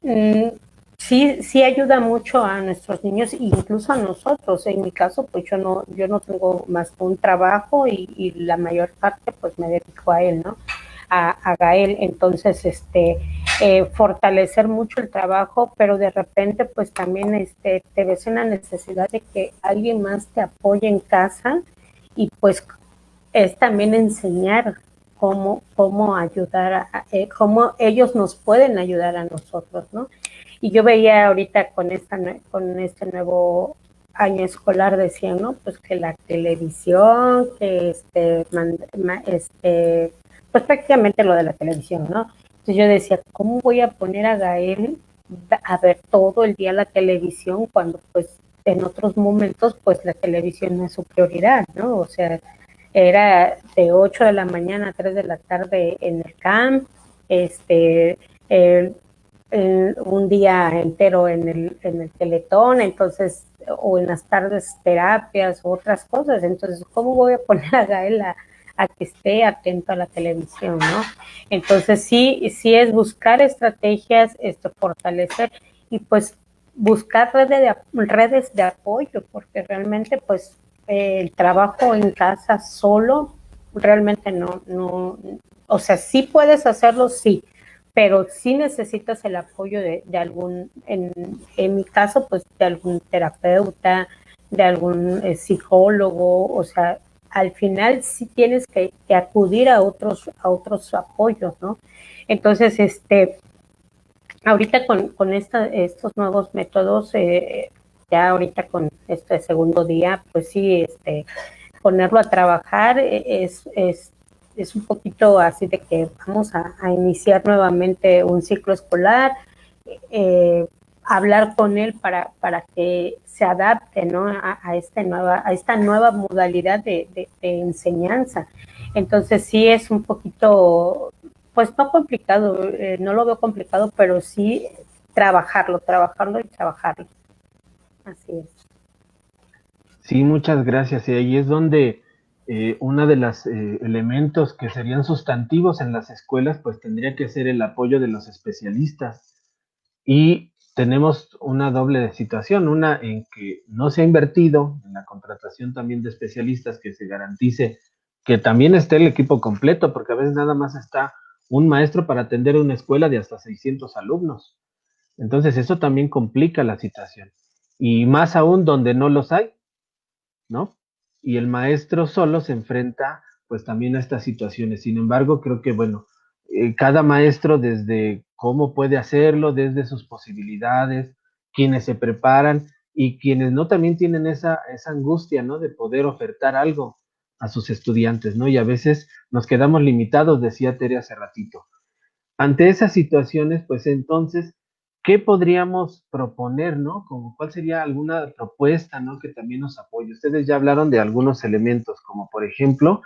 mm, sí ayuda mucho a nuestros niños e incluso a nosotros. En mi caso, pues yo no tengo más que un trabajo y la mayor parte pues me dedico a él, ¿no? A Gael. Entonces, fortalecer mucho el trabajo, pero de repente pues también te ves en la necesidad de que alguien más te apoye en casa y pues es también enseñar cómo ayudar, cómo ellos nos pueden ayudar a nosotros, ¿no? Y yo veía ahorita con este nuevo año escolar, decían, ¿no? Pues que la televisión, que pues prácticamente lo de la televisión, ¿no? Entonces yo decía, ¿cómo voy a poner a Gael a ver todo el día la televisión cuando pues en otros momentos pues la televisión no es su prioridad, ¿no? O sea, era de 8 de la mañana a 3 de la tarde en el camp, un día entero en el Teletón, entonces, o en las tardes terapias u otras cosas. Entonces, ¿cómo voy a poner a Gael a que esté atento a la televisión, ¿no? Entonces, sí es buscar estrategias, fortalecer y pues buscar redes de apoyo, porque realmente pues el trabajo en casa solo realmente no o sea, sí puedes hacerlo, sí, pero sí necesitas el apoyo de algún, en mi caso, pues de algún terapeuta, de algún psicólogo, o sea, al final sí tienes que acudir a otros apoyos, ¿no? Entonces, ahorita con estos nuevos métodos, ya ahorita con este segundo día, pues sí, ponerlo a trabajar es un poquito así de que vamos a iniciar nuevamente un ciclo escolar, eh, hablar con él para que se adapte, ¿no? a esta nueva modalidad de enseñanza. Entonces sí es un poquito, pues no complicado, no lo veo complicado, pero sí trabajarlo y trabajarlo. Así es. Sí, muchas gracias. Y ahí es donde uno de los elementos que serían sustantivos en las escuelas, pues tendría que ser el apoyo de los especialistas. Y tenemos una doble situación, una en que no se ha invertido en la contratación también de especialistas, que se garantice que también esté el equipo completo, porque a veces nada más está un maestro para atender una escuela de hasta 600 alumnos. Entonces eso también complica la situación. Y más aún donde no los hay, ¿no? Y el maestro solo se enfrenta pues también a estas situaciones. Sin embargo, creo que, bueno, cada maestro desde cómo puede hacerlo, desde sus posibilidades, quienes se preparan y quienes no también tienen esa angustia, ¿no? De poder ofertar algo a sus estudiantes, ¿no? Y a veces nos quedamos limitados, decía Tere hace ratito. Ante esas situaciones, pues entonces, ¿qué podríamos proponer, no? Como cuál sería alguna propuesta, ¿no? Que también nos apoye. Ustedes ya hablaron de algunos elementos, como por ejemplo,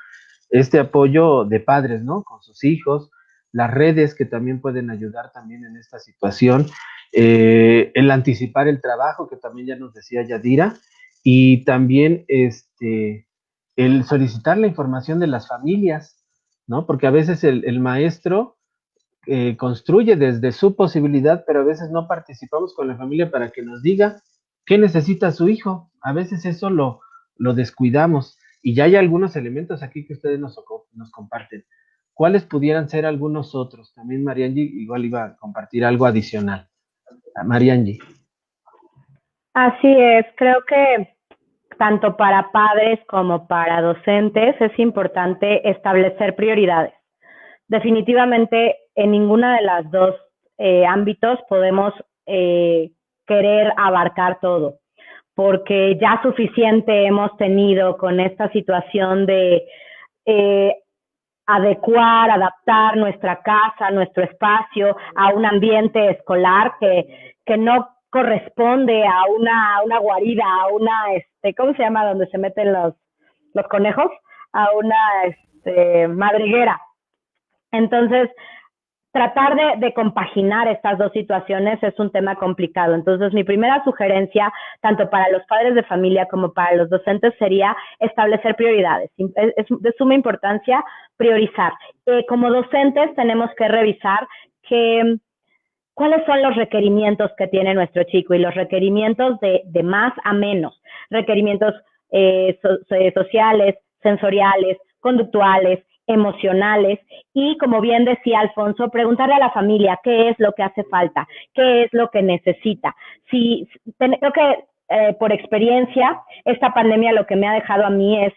este apoyo de padres, ¿no? Con sus hijos, las redes que también pueden ayudar también en esta situación, el anticipar el trabajo, que también ya nos decía Yadira, y también el solicitar la información de las familias, ¿no? Porque a veces el maestro construye desde su posibilidad, pero a veces no participamos con la familia para que nos diga qué necesita su hijo. A veces eso lo descuidamos y ya hay algunos elementos aquí que ustedes nos comparten. ¿Cuáles pudieran ser algunos otros? También Mariangi igual iba a compartir algo adicional. Mariangi. Así es, creo que tanto para padres como para docentes es importante establecer prioridades. Definitivamente en ninguna de las dos ámbitos podemos querer abarcar todo, porque ya suficiente hemos tenido con esta situación de adaptar nuestra casa, nuestro espacio a un ambiente escolar que no corresponde a una guarida, a una, ¿cómo se llama? Donde se meten los conejos, a una madriguera. Entonces, tratar de compaginar estas dos situaciones es un tema complicado. Entonces, mi primera sugerencia, tanto para los padres de familia como para los docentes, sería establecer prioridades. Es de suma importancia priorizar. Como docentes tenemos que revisar cuáles son los requerimientos que tiene nuestro chico, y los requerimientos de más a menos, requerimientos sociales, sensoriales, conductuales, emocionales, y como bien decía Alfonso, preguntarle a la familia qué es lo que hace falta, qué es lo que necesita. Creo que por experiencia, esta pandemia lo que me ha dejado a mí es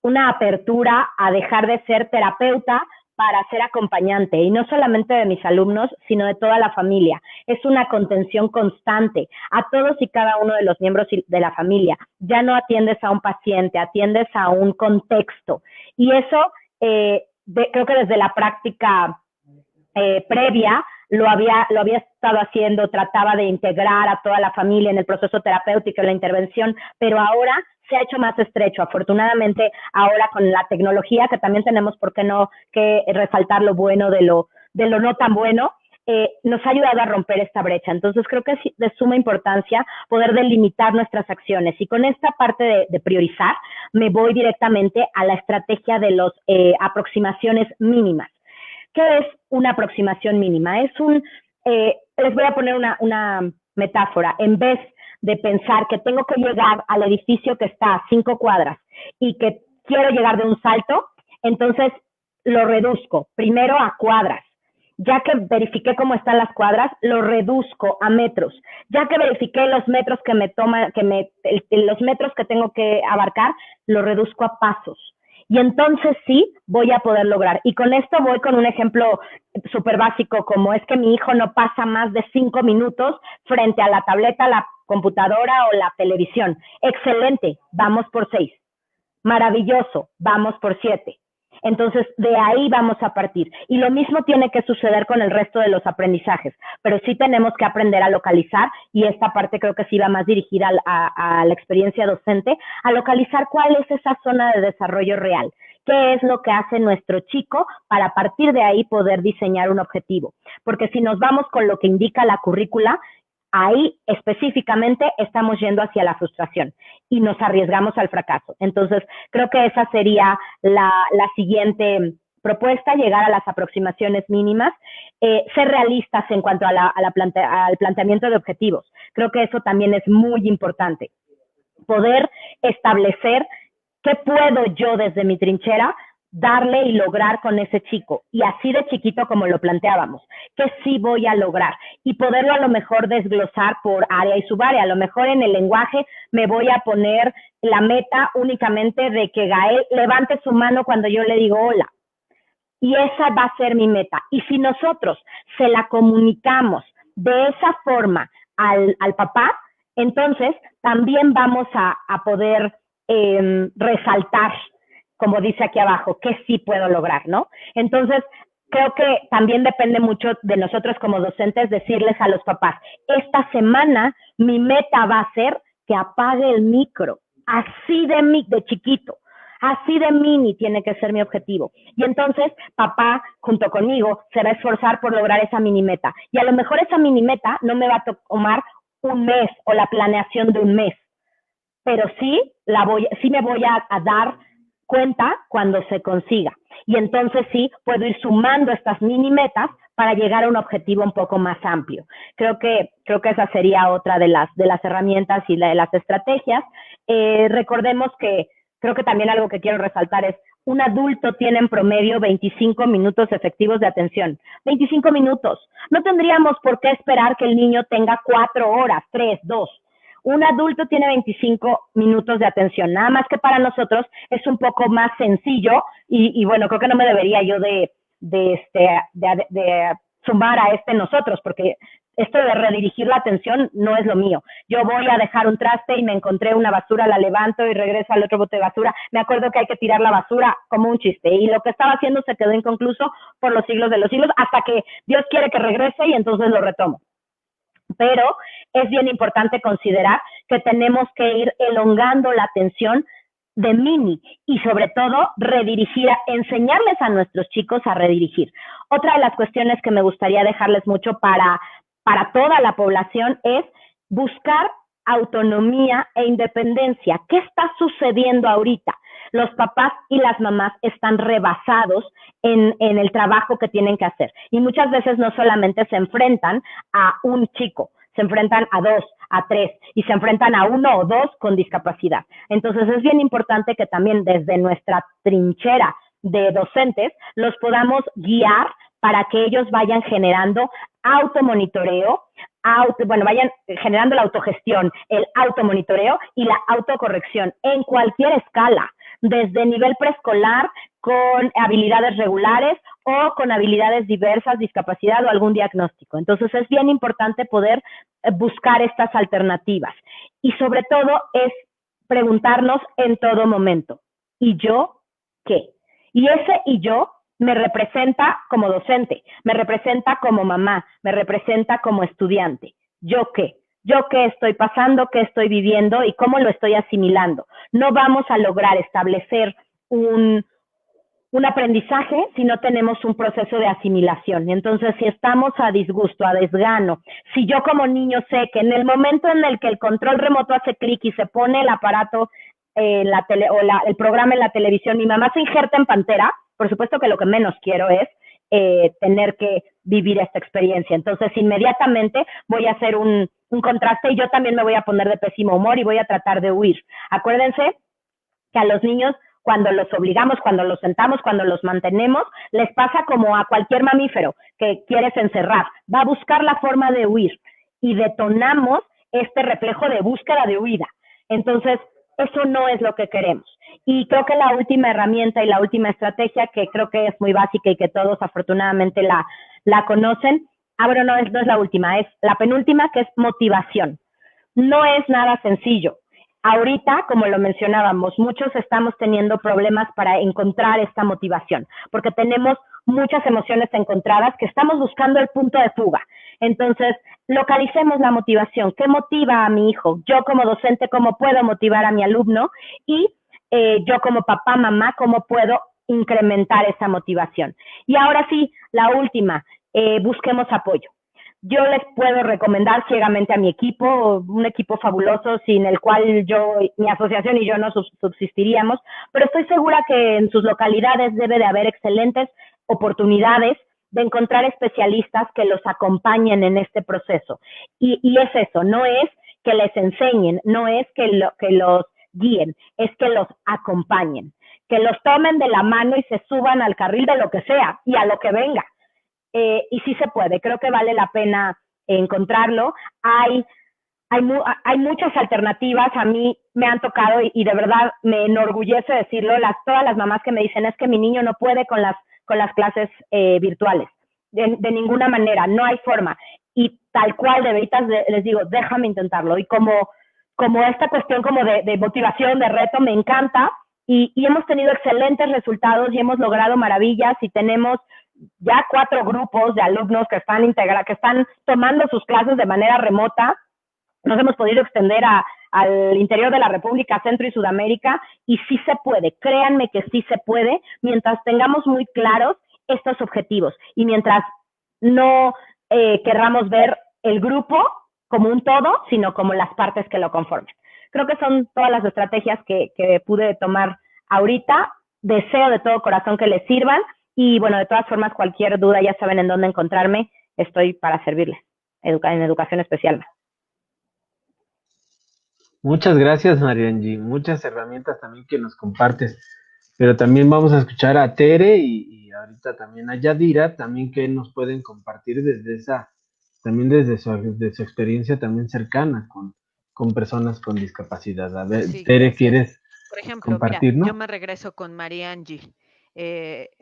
una apertura a dejar de ser terapeuta para ser acompañante, y no solamente de mis alumnos, sino de toda la familia. Es una contención constante a todos y cada uno de los miembros de la familia. Ya no atiendes a un paciente, atiendes a un contexto. Y eso creo que desde la práctica previa lo había estado haciendo, trataba de integrar a toda la familia en el proceso terapéutico, en la intervención, pero ahora se ha hecho más estrecho. Afortunadamente, ahora con la tecnología, que también tenemos, por qué no, que resaltar lo bueno de lo no tan bueno, nos ha ayudado a romper esta brecha. Entonces, creo que es de suma importancia poder delimitar nuestras acciones. Y con esta parte de priorizar, me voy directamente a la estrategia de las aproximaciones mínimas. ¿Qué es una aproximación mínima? Les voy a poner una metáfora. En vez de pensar que tengo que llegar al edificio que está a 5 cuadras y que quiero llegar de un salto, entonces lo reduzco primero a cuadras. Ya que verifiqué cómo están las cuadras, lo reduzco a metros. Ya que verifiqué los metros que me toma, los metros que tengo que abarcar, lo reduzco a pasos. Y entonces sí voy a poder lograr. Y con esto voy con un ejemplo súper básico, como es que mi hijo no pasa más de 5 minutos frente a la tableta, la computadora o la televisión. Excelente, vamos por 6. Maravilloso, vamos por 7. Entonces, de ahí vamos a partir. Y lo mismo tiene que suceder con el resto de los aprendizajes, pero sí tenemos que aprender a localizar, y esta parte creo que sí va más dirigida a la experiencia docente, a localizar cuál es esa zona de desarrollo real, qué es lo que hace nuestro chico para a partir de ahí poder diseñar un objetivo. Porque si nos vamos con lo que indica la currícula, ahí específicamente estamos yendo hacia la frustración y nos arriesgamos al fracaso. Entonces, creo que esa sería la siguiente propuesta, llegar a las aproximaciones mínimas, ser realistas en cuanto al planteamiento de objetivos. Creo que eso también es muy importante. Poder establecer qué puedo yo desde mi trinchera darle y lograr con ese chico, y así de chiquito como lo planteábamos, que sí voy a lograr, y poderlo a lo mejor desglosar por área y subárea. A lo mejor en el lenguaje me voy a poner la meta únicamente de que Gael levante su mano cuando yo le digo hola, y esa va a ser mi meta. Y si nosotros se la comunicamos de esa forma al papá, entonces también vamos a poder resaltar, como dice aquí abajo, que sí puedo lograr, ¿no? Entonces, creo que también depende mucho de nosotros como docentes decirles a los papás, esta semana mi meta va a ser que apague el micro, así de chiquito, así de mini tiene que ser mi objetivo. Y entonces, papá, junto conmigo, se va a esforzar por lograr esa mini meta. Y a lo mejor esa mini meta no me va a tomar un mes o la planeación de un mes, pero sí me voy a dar cuenta cuando se consiga. Y entonces sí puedo ir sumando estas mini metas para llegar a un objetivo un poco más amplio. Creo que esa sería otra de las herramientas y de las estrategias. Recordemos que creo que también algo que quiero resaltar es un adulto tiene en promedio 25 minutos efectivos de atención. 25 minutos. No tendríamos por qué esperar que el niño tenga 4 horas, 3, 2. Un adulto tiene 25 minutos de atención, nada más que para nosotros es un poco más sencillo y bueno, creo que no me debería yo de sumar a nosotros, porque esto de redirigir la atención no es lo mío. Yo voy a dejar un traste y me encontré una basura, la levanto y regreso al otro bote de basura. Me acuerdo que hay que tirar la basura como un chiste y lo que estaba haciendo se quedó inconcluso por los siglos de los siglos hasta que Dios quiere que regrese y entonces lo retomo. Pero es bien importante considerar que tenemos que ir elongando la atención de mini y sobre todo enseñarles a nuestros chicos a redirigir. Otra de las cuestiones que me gustaría dejarles mucho para toda la población es buscar autonomía e independencia. ¿Qué está sucediendo ahorita? Los papás y las mamás están rebasados en el trabajo que tienen que hacer. Y muchas veces no solamente se enfrentan a un chico, se enfrentan a 2, a 3 y se enfrentan a 1 o 2 con discapacidad. Entonces es bien importante que también desde nuestra trinchera de docentes los podamos guiar para que ellos vayan generando automonitoreo, vayan generando la autogestión, el automonitoreo y la autocorrección en cualquier escala, desde nivel preescolar con habilidades regulares o con habilidades diversas, discapacidad o algún diagnóstico. Entonces es bien importante poder buscar estas alternativas y sobre todo es preguntarnos en todo momento, ¿y yo qué? Y ese y yo me representa como docente, me representa como mamá, me representa como estudiante. ¿Yo qué? ¿Yo qué estoy pasando, qué estoy viviendo y cómo lo estoy asimilando? No vamos a lograr establecer un aprendizaje si no tenemos un proceso de asimilación. Entonces, si estamos a disgusto, a desgano, si yo como niño sé que en el momento en el que el control remoto hace clic y se pone el aparato en la tele o el programa en la televisión, mi mamá se injerta en pantera, por supuesto que lo que menos quiero es tener que vivir esta experiencia. Entonces, inmediatamente voy a hacer un contraste y yo también me voy a poner de pésimo humor y voy a tratar de huir. Acuérdense que a los niños cuando los obligamos, cuando los sentamos, cuando los mantenemos, les pasa como a cualquier mamífero que quieres encerrar, va a buscar la forma de huir y detonamos este reflejo de búsqueda de huida. Entonces, eso no es lo que queremos. Y creo que la última herramienta y la última estrategia, que creo que es muy básica y que todos afortunadamente la conocen, bueno, no es la última, es la penúltima, que es motivación. No es nada sencillo. Ahorita, como lo mencionábamos, muchos estamos teniendo problemas para encontrar esta motivación, porque tenemos muchas emociones encontradas que estamos buscando el punto de fuga. Entonces, localicemos la motivación. ¿Qué motiva a mi hijo? Yo como docente, ¿cómo puedo motivar a mi alumno? Y yo como papá, mamá, ¿cómo puedo incrementar esa motivación? Y ahora sí, la última, busquemos apoyo. Yo les puedo recomendar ciegamente a mi equipo, un equipo fabuloso sin el cual mi asociación y yo no subsistiríamos, pero estoy segura que en sus localidades debe de haber excelentes oportunidades de encontrar especialistas que los acompañen en este proceso. Y es eso, no es que les enseñen, no es que los guíen, es que los acompañen, que los tomen de la mano y se suban al carril de lo que sea y a lo que venga. Y sí se puede, creo que vale la pena encontrarlo. Hay muchas alternativas, a mí me han tocado y de verdad me enorgullece decirlo, todas las mamás que me dicen es que mi niño no puede con las clases virtuales, de ninguna manera, no hay forma. Y tal cual de veritas les digo, déjame intentarlo. Y como esta cuestión como de motivación, de reto, me encanta y hemos tenido excelentes resultados y hemos logrado maravillas y tenemos ya 4 grupos de alumnos que están tomando sus clases de manera remota. Nos hemos podido extender al interior de la República, Centro y Sudamérica, y sí se puede, créanme que sí se puede, mientras tengamos muy claros estos objetivos y mientras no querramos ver el grupo como un todo, sino como las partes que lo conforman. Creo que son todas las estrategias que pude tomar ahorita. Deseo de todo corazón que les sirvan. Y bueno, de todas formas, cualquier duda ya saben en dónde encontrarme, estoy para servirles en educación especial. Muchas gracias, Marianji. Muchas herramientas también que nos compartes. Pero también vamos a escuchar a Tere y ahorita también a Yadira, también que nos pueden compartir también desde su experiencia también cercana con personas con discapacidad. A ver, Sí, Tere, gracias. ¿quieres Por ejemplo, compartir, mira, yo no? me regreso con María Angie.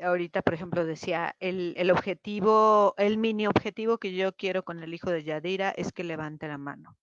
Ahorita, por ejemplo, decía, el objetivo, el mini objetivo que yo quiero con el hijo de Yadira es que levante la mano.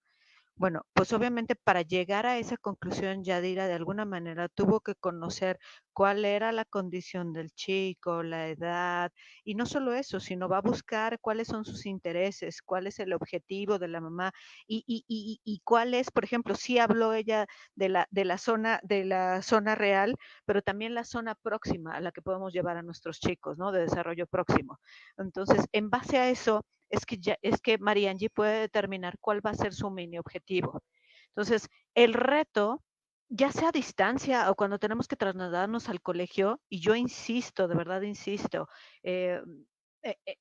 Bueno, pues obviamente para llegar a esa conclusión, Yadira de alguna manera tuvo que conocer cuál era la condición del chico, la edad, y no solo eso, sino va a buscar cuáles son sus intereses, cuál es el objetivo de la mamá y cuál es, por ejemplo, sí habló ella de la zona real, pero también la zona próxima a la que podemos llevar a nuestros chicos, ¿no? De desarrollo próximo. Entonces, en base a eso, es que María Angie puede determinar cuál va a ser su mini objetivo. Entonces, el reto, ya sea a distancia o cuando tenemos que trasladarnos al colegio, y yo insisto, de verdad insisto, eh,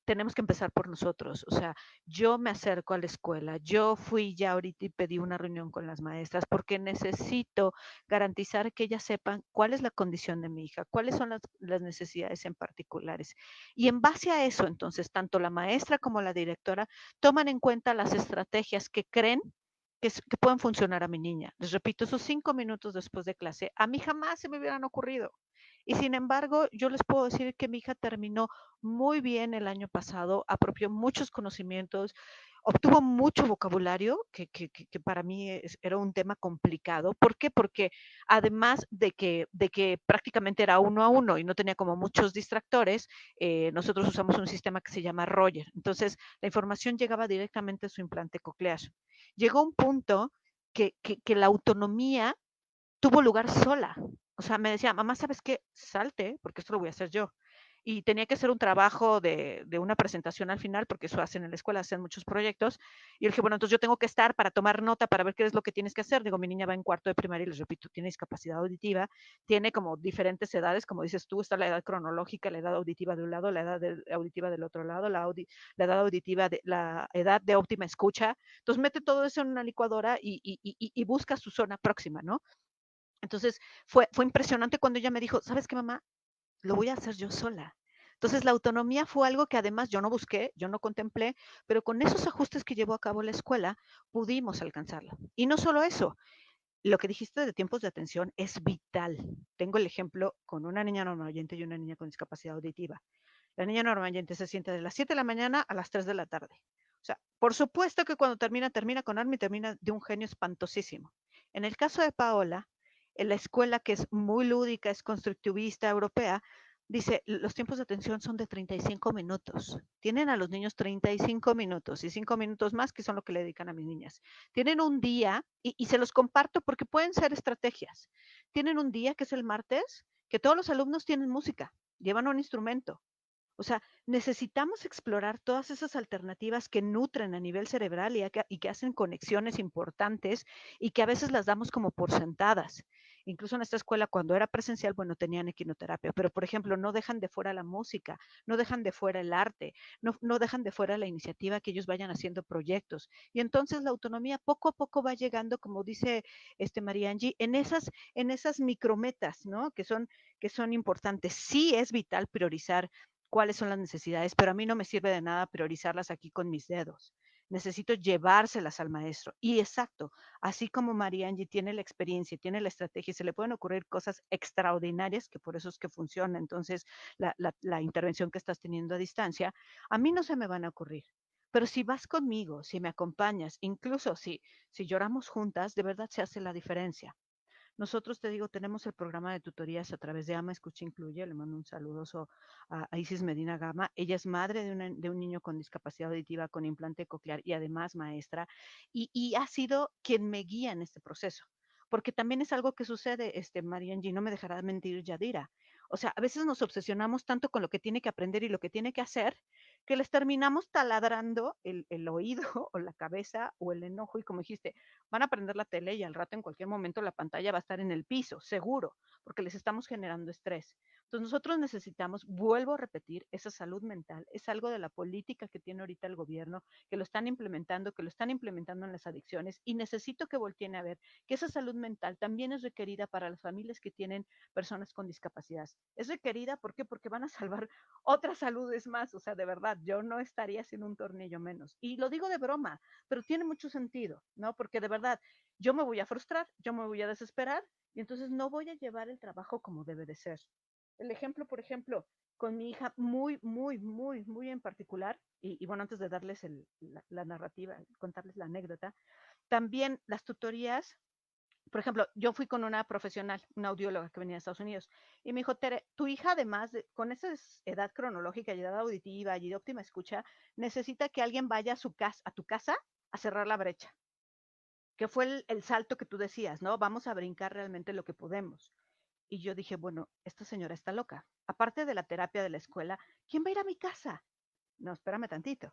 tenemos que empezar por nosotros. O sea, yo me acerco a la escuela, yo fui ya ahorita y pedí una reunión con las maestras porque necesito garantizar que ellas sepan cuál es la condición de mi hija, cuáles son las necesidades en particulares. Y en base a eso, entonces, tanto la maestra como la directora toman en cuenta las estrategias que creen que pueden funcionar a mi niña. Les repito, esos 5 minutos después de clase, a mí jamás se me hubieran ocurrido. Y sin embargo, yo les puedo decir que mi hija terminó muy bien el año pasado, apropió muchos conocimientos, obtuvo mucho vocabulario, que para mí era un tema complicado. ¿Por qué? Porque además de que prácticamente era 1 a 1 y no tenía como muchos distractores, nosotros usamos un sistema que se llama Roger. Entonces, la información llegaba directamente a su implante coclear. Llegó un punto que la autonomía tuvo lugar sola. O sea, me decía, mamá, ¿sabes qué? Salte, porque esto lo voy a hacer yo. Y tenía que hacer un trabajo de una presentación al final, porque eso hacen en la escuela, hacen muchos proyectos. Y yo dije, bueno, entonces yo tengo que estar para tomar nota, para ver qué es lo que tienes que hacer. Digo, mi niña va en 4º de primaria y les repito, tiene discapacidad auditiva, tiene como diferentes edades, como dices tú, está la edad cronológica, la edad auditiva de un lado, la edad auditiva del otro lado, la edad auditiva, la edad de óptima escucha. Entonces mete todo eso en una licuadora y busca su zona próxima, ¿no? Entonces, fue impresionante cuando ella me dijo, ¿sabes qué, mamá? Lo voy a hacer yo sola. Entonces, la autonomía fue algo que además yo no busqué, yo no contemplé, pero con esos ajustes que llevó a cabo la escuela, pudimos alcanzarlo. Y no solo eso, lo que dijiste de tiempos de atención es vital. Tengo el ejemplo con una niña normoyente y una niña con discapacidad auditiva. La niña normoyente se siente de las 7 de la mañana a las 3 de la tarde. O sea, por supuesto que cuando termina con ARMY, termina de un genio espantosísimo. En el caso de Paola, en la escuela que es muy lúdica, es constructivista, europea, dice, los tiempos de atención son de 35 minutos. Tienen a los niños 35 minutos y 5 minutos más, que son lo que le dedican a mis niñas. Tienen un día, y se los comparto porque pueden ser estrategias. Tienen un día, que es el martes, que todos los alumnos tienen música, llevan un instrumento. O sea, necesitamos explorar todas esas alternativas que nutren a nivel cerebral y que hacen conexiones importantes y que a veces las damos como por sentadas. Incluso en esta escuela, cuando era presencial, bueno, tenían equinoterapia, pero por ejemplo, no dejan de fuera la música, no dejan de fuera el arte, no dejan de fuera la iniciativa, que ellos vayan haciendo proyectos. Y entonces la autonomía poco a poco va llegando, como dice María Angie, en esas micrometas, ¿no? Que son importantes. Sí es vital priorizar cuáles son las necesidades, pero a mí no me sirve de nada priorizarlas aquí con mis dedos. Necesito llevárselas al maestro. Y exacto, así como María Angie tiene la experiencia, tiene la estrategia, se le pueden ocurrir cosas extraordinarias, que por eso es que funciona entonces la intervención que estás teniendo a distancia, a mí no se me van a ocurrir. Pero si vas conmigo, si me acompañas, incluso si lloramos juntas, de verdad se hace la diferencia. Nosotros, te digo, tenemos el programa de tutorías a través de Ama Escucha Incluye. Le mando un saludoso a Isis Medina Gama. Ella es madre de un niño con discapacidad auditiva, con implante coclear y además maestra. Y ha sido quien me guía en este proceso. Porque también es algo que sucede, María Angie, no me dejará mentir Yadira. O sea, a veces nos obsesionamos tanto con lo que tiene que aprender y lo que tiene que hacer, que les terminamos taladrando el oído o la cabeza o el enojo. Y como dijiste, van a prender la tele y al rato en cualquier momento la pantalla va a estar en el piso, seguro, porque les estamos generando estrés. Entonces nosotros necesitamos, vuelvo a repetir, esa salud mental. Es algo de la política que tiene ahorita el gobierno, que lo están implementando en las adicciones, y necesito que volteen a ver que esa salud mental también es requerida para las familias que tienen personas con discapacidad. Es requerida, ¿por qué? Porque van a salvar otras saludes más. O sea, de verdad, yo no estaría sin un tornillo menos. Y lo digo de broma, pero tiene mucho sentido, ¿no? Porque de verdad, yo me voy a frustrar, yo me voy a desesperar y entonces no voy a llevar el trabajo como debe de ser. El ejemplo, por ejemplo, con mi hija muy, muy, muy, muy en particular, y bueno, antes de darles la narrativa, contarles la anécdota, también las tutorías. Por ejemplo, yo fui con una profesional, una audióloga que venía de Estados Unidos, y me dijo, Tere, tu hija, además con esa edad cronológica y edad auditiva y de óptima escucha, necesita que alguien vaya a tu casa a cerrar la brecha, que fue el salto que tú decías, ¿no? Vamos a brincar realmente lo que podemos. Y yo dije, bueno, esta señora está loca. Aparte de la terapia de la escuela, ¿quién va a ir a mi casa? No, espérame tantito.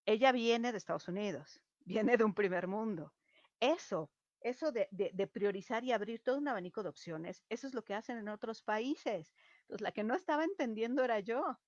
Ella viene de Estados Unidos, viene de un primer mundo. Eso, eso de priorizar y abrir todo un abanico de opciones, eso es lo que hacen en otros países. Entonces, la que no estaba entendiendo era yo.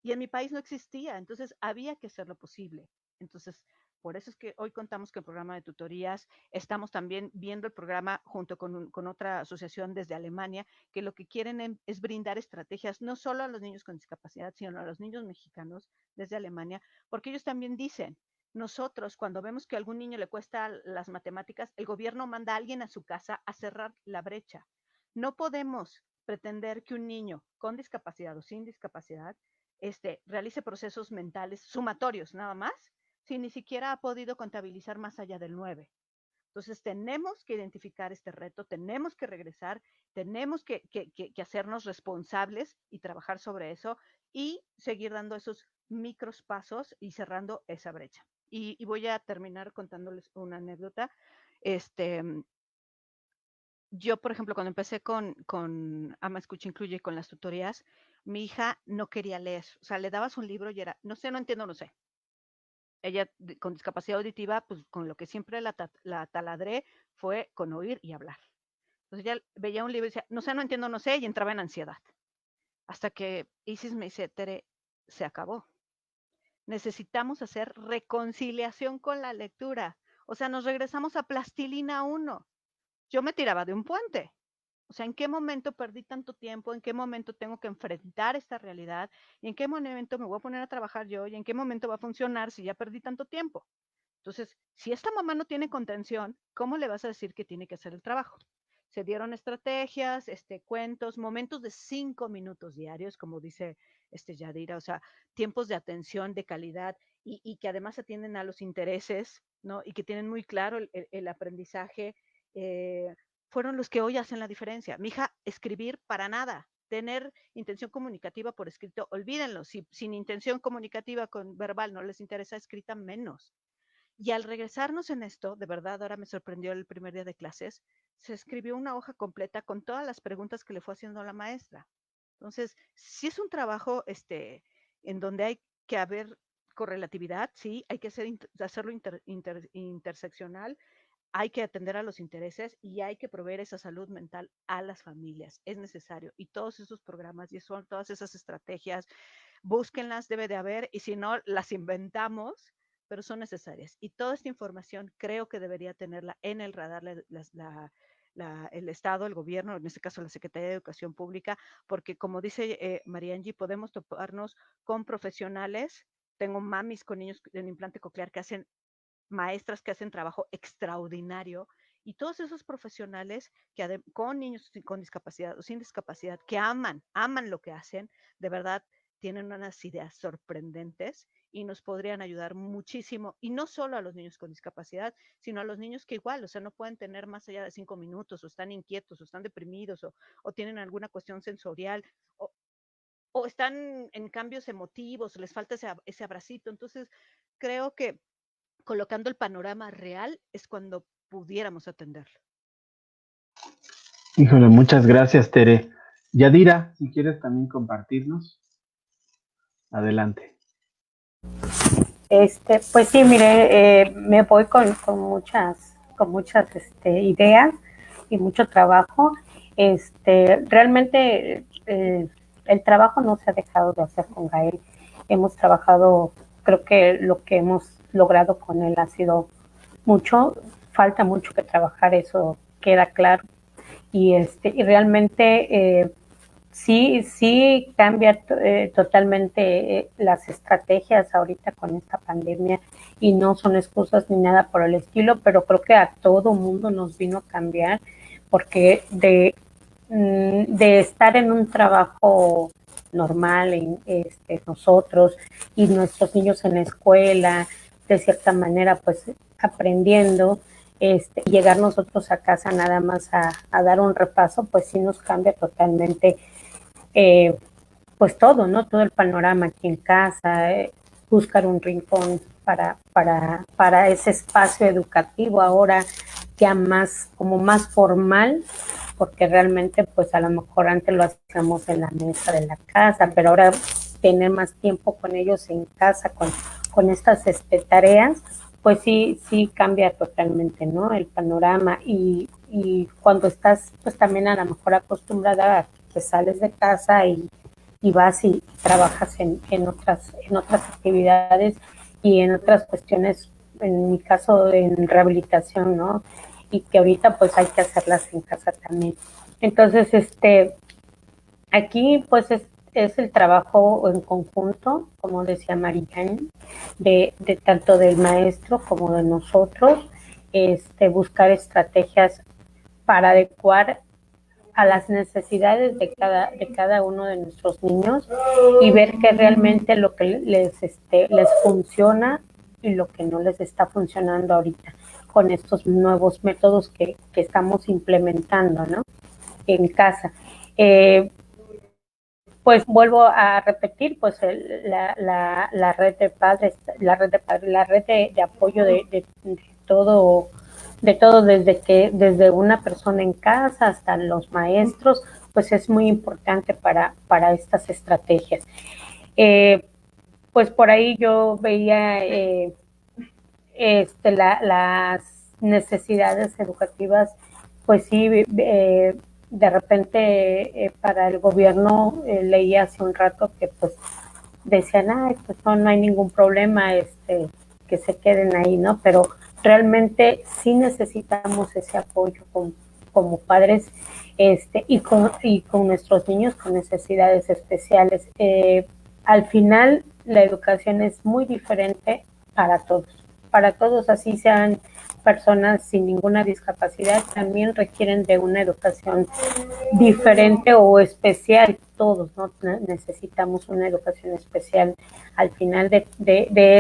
Y en mi país no existía, entonces había que hacerlo posible. Entonces, por eso es que hoy contamos con el programa de tutorías. Estamos también viendo el programa junto con otra asociación desde Alemania, que lo que quieren es brindar estrategias no solo a los niños con discapacidad, sino a los niños mexicanos desde Alemania, porque ellos también dicen, nosotros cuando vemos que a algún niño le cuesta las matemáticas, el gobierno manda a alguien a su casa a cerrar la brecha. No podemos pretender que un niño con discapacidad o sin discapacidad realice procesos mentales sumatorios nada más, si ni siquiera ha podido contabilizar más allá del 9. Entonces tenemos que identificar este reto, tenemos que regresar, tenemos que hacernos responsables y trabajar sobre eso y seguir dando esos micros pasos y cerrando esa brecha. Y voy a terminar contándoles una anécdota. Yo, por ejemplo, cuando empecé con Ama Escucha Incluye, con las tutorías, mi hija no quería leer. O sea, le dabas un libro y era, no sé, no entiendo, no sé. Ella con discapacidad auditiva, pues con lo que siempre la taladré fue con oír y hablar. Entonces ella veía un libro y decía, no sé, no entiendo, no sé, y entraba en ansiedad. Hasta que Isis me dice, Tere, se acabó. Necesitamos hacer reconciliación con la lectura. O sea, nos regresamos a Plastilina 1. Yo me tiraba de un puente O sea, ¿en qué momento perdí tanto tiempo? ¿En qué momento tengo que enfrentar esta realidad? ¿Y en qué momento me voy a poner a trabajar yo? ¿Y en qué momento va a funcionar si ya perdí tanto tiempo? Entonces, si esta mamá no tiene contención, ¿cómo le vas a decir que tiene que hacer el trabajo? Se dieron estrategias, cuentos, momentos de 5 minutos diarios, como dice Yadira, o sea, tiempos de atención de calidad y que además atienden a los intereses, ¿no? Y que tienen muy claro el aprendizaje, fueron los que hoy hacen la diferencia. Mi hija, escribir para nada, tener intención comunicativa por escrito, olvídenlo, si sin intención comunicativa con verbal no les interesa, escrita menos. Y al regresarnos en esto, de verdad, ahora me sorprendió el primer día de clases, se escribió una hoja completa con todas las preguntas que le fue haciendo la maestra. Entonces, sí es un trabajo en donde hay que haber correlatividad, sí, hay que hacerlo interseccional, hay que atender a los intereses y hay que proveer esa salud mental a las familias. Es necesario. Y todos esos programas y son todas esas estrategias, búsquenlas, debe de haber, y si no, las inventamos, pero son necesarias. Y toda esta información creo que debería tenerla en el radar el Estado, el gobierno, en este caso la Secretaría de Educación Pública, porque como dice María Angie, podemos toparnos con profesionales. Tengo mamis con niños en implante coclear que hacen, maestras que hacen trabajo extraordinario, y todos esos profesionales que con niños con discapacidad o sin discapacidad, que aman lo que hacen, de verdad tienen unas ideas sorprendentes y nos podrían ayudar muchísimo, y no solo a los niños con discapacidad, sino a los niños que igual, o sea, no pueden tener más allá de 5 minutos, o están inquietos, o están deprimidos, o tienen alguna cuestión sensorial, o están en cambios emotivos, les falta ese abracito. Entonces, creo que colocando el panorama real es cuando pudiéramos atenderlo. Híjole, muchas gracias, Tere. Yadira, si quieres también compartirnos, adelante. Pues sí, mire, me voy con muchas ideas y mucho trabajo. Realmente el trabajo no se ha dejado de hacer con Gael. Hemos trabajado, creo que lo que hemos logrado con él ha sido mucho. Falta mucho que trabajar, eso queda claro. Y realmente sí cambia totalmente las estrategias ahorita con esta pandemia, y no son excusas ni nada por el estilo, pero creo que a todo mundo nos vino a cambiar, porque de estar en un trabajo normal, nosotros y nuestros niños en la escuela, de cierta manera, pues aprendiendo, llegar nosotros a casa nada más a dar un repaso, pues sí nos cambia totalmente, pues todo, ¿no? Todo el panorama aquí en casa, buscar un rincón para ese espacio educativo ahora ya como más formal, porque realmente pues a lo mejor antes lo hacíamos en la mesa de la casa, pero ahora tener más tiempo con ellos en casa, con estas tareas, pues sí cambia totalmente, ¿no? El panorama, y cuando estás pues también a lo mejor acostumbrada a que sales de casa y vas y trabajas en otras actividades y en otras cuestiones, en mi caso en rehabilitación, ¿no? Y que ahorita pues hay que hacerlas en casa también. Entonces, aquí pues es el trabajo en conjunto, como decía Marianne, de tanto del maestro como de nosotros, buscar estrategias para adecuar a las necesidades de cada uno de nuestros niños, y ver que realmente lo que les funciona y lo que no les está funcionando ahorita con estos nuevos métodos que estamos implementando, ¿no? En casa. Pues vuelvo a repetir, pues la red de padres, la red de apoyo de todo, desde una persona en casa hasta los maestros, pues es muy importante para estas estrategias. Pues por ahí yo veía las necesidades educativas, pues sí, de repente para el gobierno, leí hace un rato que pues decían, ay, pues no hay ningún problema, que se queden ahí, ¿no? Pero realmente sí necesitamos ese apoyo con como padres y con nuestros niños con necesidades especiales. Al final, la educación es muy diferente para todos, así sean personas sin ninguna discapacidad, también requieren de una educación diferente o especial. Todos, ¿no? Necesitamos una educación especial. Al final de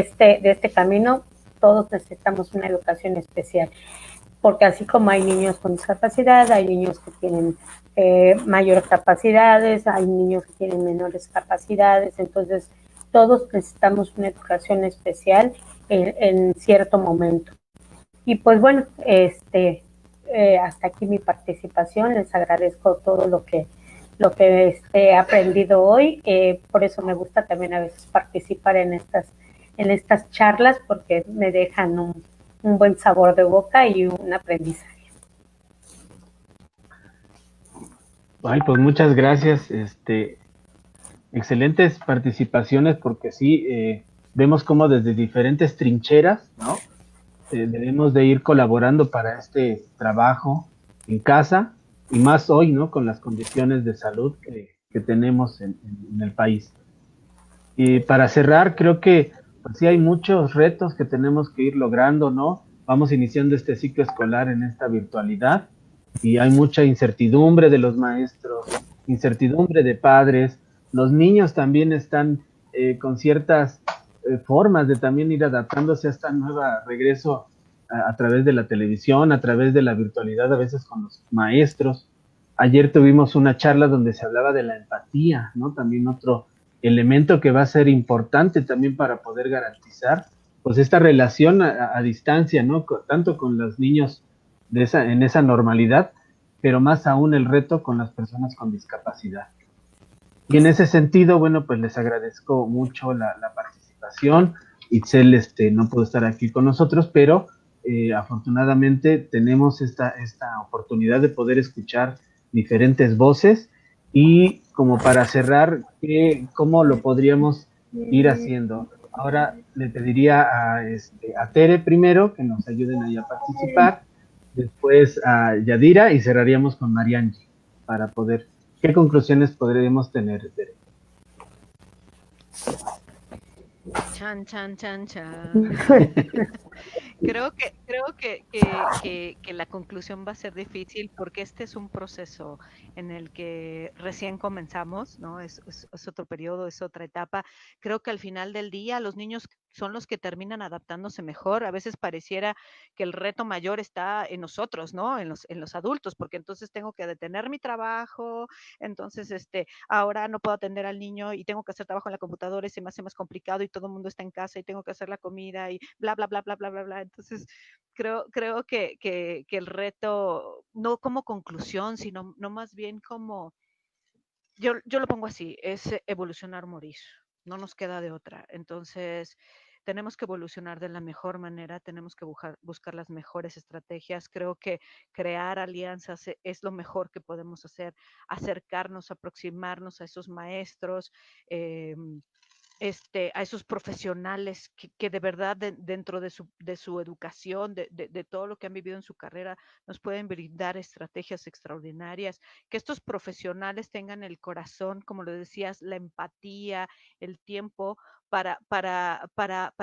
este camino, todos necesitamos una educación especial, porque así como hay niños con discapacidad, hay niños que tienen mayores capacidades, hay niños que tienen menores capacidades, entonces todos necesitamos una educación especial en cierto momento. Y pues bueno, hasta aquí mi participación. Les agradezco todo lo que he aprendido hoy. Por eso me gusta también a veces participar en estas charlas, porque me dejan un buen sabor de boca y un aprendizaje. Ay, pues muchas gracias. Excelentes participaciones porque sí, vemos cómo desde diferentes trincheras, ¿no? Debemos de ir colaborando para este trabajo en casa y más hoy, ¿no? Con las condiciones de salud que tenemos en el país. Y para cerrar, creo que pues sí hay muchos retos que tenemos que ir logrando, ¿no? Vamos iniciando este ciclo escolar en esta virtualidad y hay mucha incertidumbre de los maestros, incertidumbre de padres. Los niños también están con ciertas formas de también ir adaptándose a esta nueva regreso a través de la televisión, a través de la virtualidad, a veces con los maestros. Ayer tuvimos una charla donde se hablaba de la empatía, ¿no? También otro elemento que va a ser importante también para poder garantizar pues esta relación a distancia, ¿no? Tanto con los niños en esa normalidad, pero más aún el reto con las personas con discapacidad. Y en ese sentido, bueno, pues les agradezco mucho la participación. Itzel no pudo estar aquí con nosotros, pero afortunadamente tenemos esta oportunidad de poder escuchar diferentes voces y como para cerrar, ¿cómo lo podríamos ir haciendo? Ahora le pediría a Tere primero que nos ayuden ahí a participar, después a Yadira y cerraríamos con Marianji para poder. ¿Qué conclusiones podríamos tener, Tere? Chan, chan, chan, chan. Creo que la conclusión va a ser difícil porque este es un proceso en el que recién comenzamos, ¿no? Es otro periodo, es otra etapa. Creo que al final del día los niños son los que terminan adaptándose mejor. A veces pareciera que el reto mayor está en nosotros, ¿no? En los adultos, porque entonces tengo que detener mi trabajo, entonces ahora no puedo atender al niño y tengo que hacer trabajo en la computadora y se me hace más complicado y todo el mundo está en casa y tengo que hacer la comida y bla, bla, bla, bla, bla, bla, bla. Entonces, creo que el reto, no como conclusión, sino no más bien como, yo lo pongo así, es evolucionar o morir. No nos queda de otra. Entonces, tenemos que evolucionar de la mejor manera, tenemos que buscar las mejores estrategias. Creo que crear alianzas es lo mejor que podemos hacer, acercarnos, aproximarnos a esos maestros, eh, a esos profesionales que de verdad dentro de su educación, de todo lo que han vivido en su carrera, nos pueden brindar estrategias extraordinarias, que estos profesionales tengan el corazón, como lo decías, la empatía, el tiempo para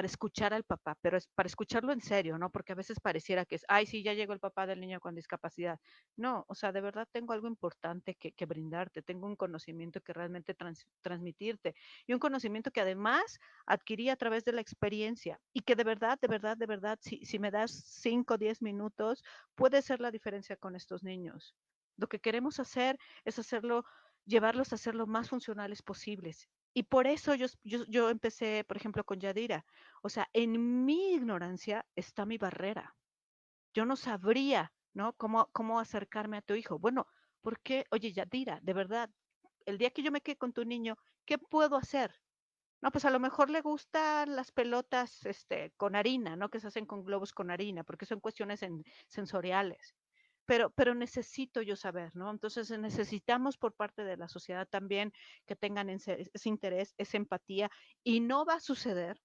escuchar al papá, pero es para escucharlo en serio, ¿no? Porque a veces pareciera que es, ay, sí, ya llegó el papá del niño con discapacidad. No, o sea, de verdad tengo algo importante que brindarte, tengo un conocimiento que realmente transmitirte y un conocimiento que además adquirí a través de la experiencia y que de verdad, de verdad, de verdad, si me das 5 o 10 minutos, puede ser la diferencia con estos niños. Lo que queremos hacer es llevarlos a ser lo más funcionales posibles. Y por eso yo empecé, por ejemplo, con Yadira. O sea, en mi ignorancia está mi barrera. Yo no sabría, ¿no? Cómo acercarme a tu hijo. Bueno, ¿por qué? Oye, Yadira, de verdad, el día que yo me quede con tu niño, ¿qué puedo hacer? No, pues a lo mejor le gustan las pelotas con harina, ¿no? Que se hacen con globos con harina, porque son cuestiones sensoriales. Pero necesito yo saber, ¿no? Entonces necesitamos por parte de la sociedad también que tengan ese interés, esa empatía, y no va a suceder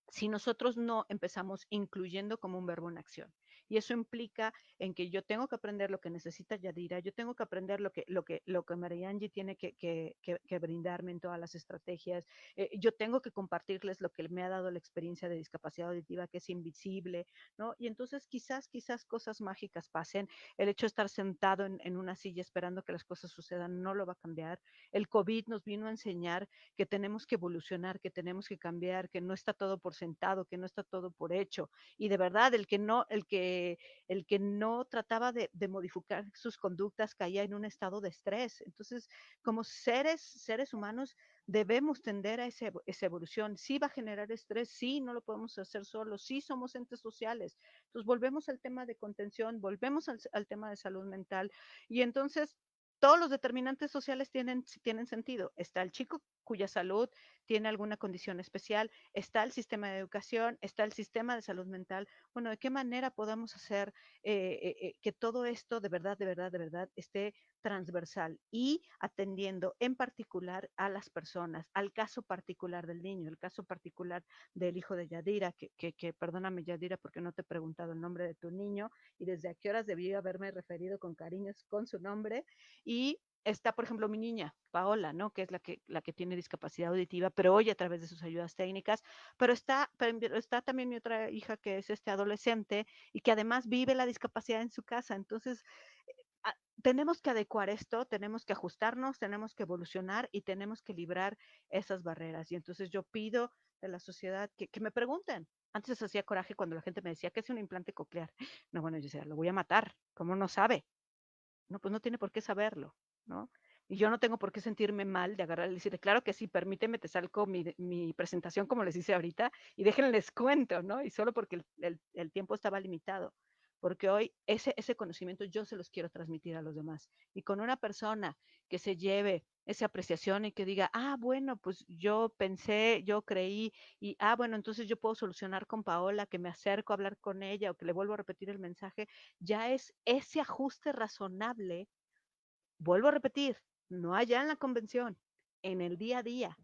si nosotros no empezamos incluyendo como un verbo en acción. y eso implica en que yo tengo que aprender lo que necesita Yadira, yo tengo que aprender lo que Mariangi tiene que brindarme en todas las estrategias, yo tengo que compartirles lo que me ha dado la experiencia de discapacidad auditiva, que es invisible, ¿no? Y entonces quizás cosas mágicas pasen. El hecho de estar sentado en una silla esperando que las cosas sucedan no lo va a cambiar. El COVID nos vino a enseñar que tenemos que evolucionar, que tenemos que cambiar, que no está todo por sentado, que no está todo por hecho. Y de verdad, el que no trataba de modificar sus conductas caía en un estado de estrés. Entonces, como seres humanos, debemos tender a esa evolución. Sí va a generar estrés, sí, no lo podemos hacer solos, sí somos entes sociales. Entonces, volvemos al tema de contención, volvemos al tema de salud mental, y entonces todos los determinantes sociales tienen sentido. Está el chico cuya salud tiene alguna condición especial, está el sistema de educación, está el sistema de salud mental. Bueno, ¿de qué manera podemos hacer que todo esto de verdad esté transversal y atendiendo en particular a las personas, al caso particular del niño, el caso particular del hijo de Yadira, que perdóname Yadira porque no te he preguntado el nombre de tu niño y desde a qué horas debí haberme referido con cariños con su nombre? Y está, por ejemplo, mi niña, Paola, ¿no? Que es la que tiene discapacidad auditiva, pero oye a través de sus ayudas técnicas, pero está también mi otra hija que es adolescente y que además vive la discapacidad en su casa. Entonces, tenemos que adecuar esto, tenemos que ajustarnos, tenemos que evolucionar y tenemos que librar esas barreras. Y entonces yo pido de la sociedad que me pregunten. Antes hacía coraje cuando la gente me decía, ¿qué es un implante coclear? No, bueno, yo decía, lo voy a matar. ¿Cómo no sabe? No, pues no tiene por qué saberlo, ¿no? Y yo no tengo por qué sentirme mal de agarrar y decirle, claro que sí, permíteme, te salgo mi presentación como les hice ahorita y déjenles cuento, ¿no? Y solo porque el tiempo estaba limitado, porque hoy ese conocimiento yo se los quiero transmitir a los demás. Y con una persona que se lleve esa apreciación y que diga, bueno, pues yo pensé, yo creí, y bueno, entonces yo puedo solucionar con Paola, que me acerco a hablar con ella o que le vuelvo a repetir el mensaje, ya es ese ajuste razonable. Vuelvo a repetir, no allá en la convención, en el día a día,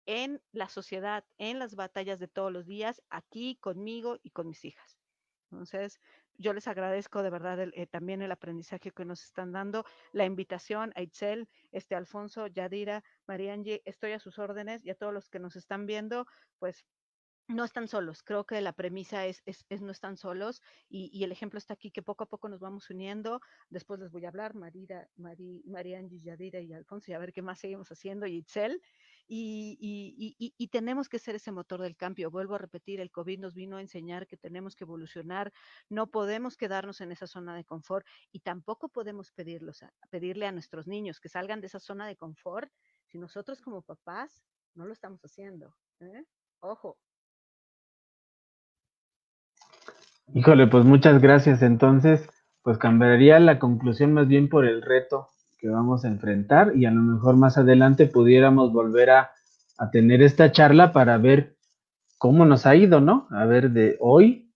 en la sociedad, en las batallas de todos los días, aquí conmigo y con mis hijas. Entonces, yo les agradezco de verdad también el aprendizaje que nos están dando, la invitación a Itzel, Alfonso, Yadira, Mariangi, estoy a sus órdenes, y a todos los que nos están viendo, pues no están solos. Creo que la premisa es no están solos, y el ejemplo está aquí, que poco a poco nos vamos uniendo. Después les voy a hablar, Mariangi, Yadira y Alfonso, y a ver qué más seguimos haciendo, y Itzel, y tenemos que ser ese motor del cambio. Vuelvo a repetir, el COVID nos vino a enseñar que tenemos que evolucionar, no podemos quedarnos en esa zona de confort, y tampoco podemos pedirle a nuestros niños que salgan de esa zona de confort si nosotros como papás no lo estamos haciendo, ¿eh? Ojo. Híjole, pues muchas gracias. Entonces, pues cambiaría la conclusión más bien por el reto que vamos a enfrentar, y a lo mejor más adelante pudiéramos volver a tener esta charla para ver cómo nos ha ido, ¿no? A ver de hoy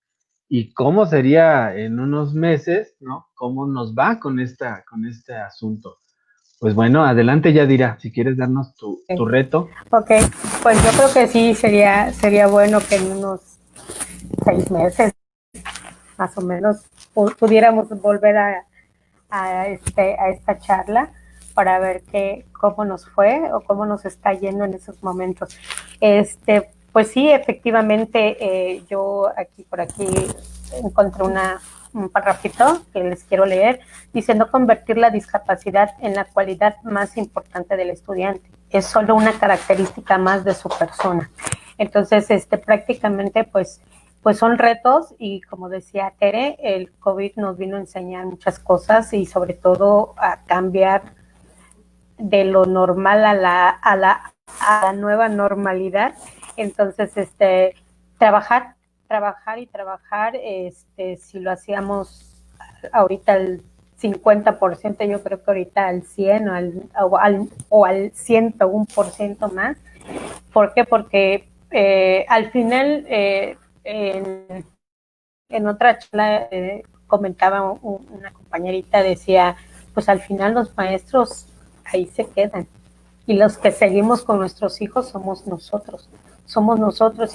y cómo sería en unos meses, ¿no? Cómo nos va con este asunto. Pues bueno, adelante Yadira, si quieres darnos tu reto. Ok, pues yo creo que sí sería bueno que en unos 6 meses más o menos pudiéramos volver a esta charla para ver cómo nos fue o cómo nos está yendo en esos momentos. Pues sí, efectivamente, yo por aquí encontré un parrafito que les quiero leer, diciendo: convertir la discapacidad en la cualidad más importante del estudiante. Es solo una característica más de su persona. Entonces, prácticamente, pues son retos, y como decía Tere, el COVID nos vino a enseñar muchas cosas, y sobre todo a cambiar de lo normal a la nueva normalidad. Entonces, trabajar, si lo hacíamos ahorita al 50%, yo creo que ahorita al 100 o al 101% más. ¿Por qué? Porque al final, en otra charla comentaba una compañerita, decía, pues al final los maestros ahí se quedan, y los que seguimos con nuestros hijos somos nosotros,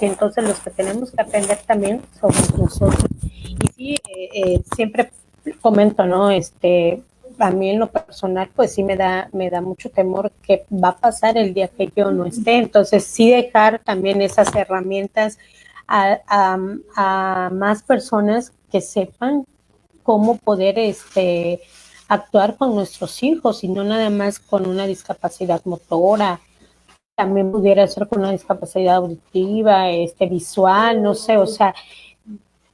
y entonces los que tenemos que aprender también somos nosotros. Y sí, siempre comento, ¿no? A mí en lo personal, pues sí me da mucho temor que va a pasar el día que yo no esté. Entonces, sí dejar también esas herramientas a más personas que sepan cómo poder actuar con nuestros hijos y no nada más con una discapacidad motora. También pudiera ser con una discapacidad auditiva, visual, no sé, o sea,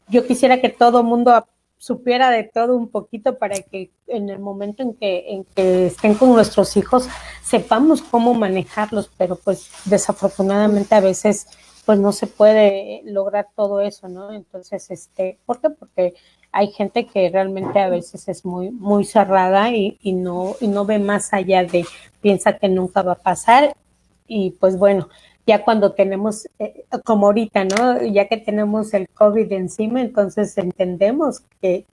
yo quisiera que todo mundo supiera de todo un poquito para que en el momento en que estén con nuestros hijos sepamos cómo manejarlos, pero pues desafortunadamente a veces pues no se puede lograr todo eso, ¿no? Entonces, ¿por qué? Porque hay gente que realmente a veces es muy, muy cerrada y no ve más allá de, piensa que nunca va a pasar y pues bueno, ya cuando tenemos, como ahorita, ¿no? Ya que tenemos el COVID encima, entonces entendemos que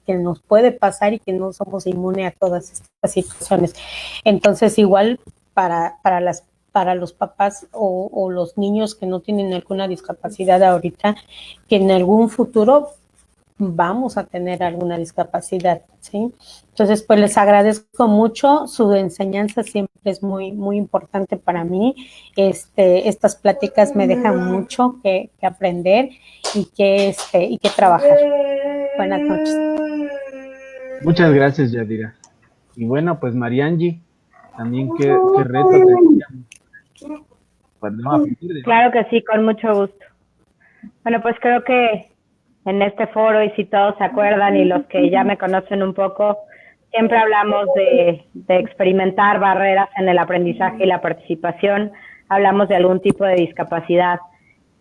nos puede pasar y que no somos inmunes a todas estas situaciones. Entonces, igual para los papás o los niños que no tienen alguna discapacidad ahorita, que en algún futuro vamos a tener alguna discapacidad, ¿sí? Entonces, pues les agradezco mucho, su enseñanza siempre es muy, muy importante para mí. Estas pláticas me dejan mucho que aprender y que trabajar. Buenas noches. Muchas gracias, Yadira. Y bueno, pues Mariangi, también qué reto teníamos. Pues no, a partir de Claro que sí, con mucho gusto. Bueno, pues creo que en este foro, y si todos se acuerdan y los que ya me conocen un poco, siempre hablamos de experimentar barreras en el aprendizaje y la participación, hablamos de algún tipo de discapacidad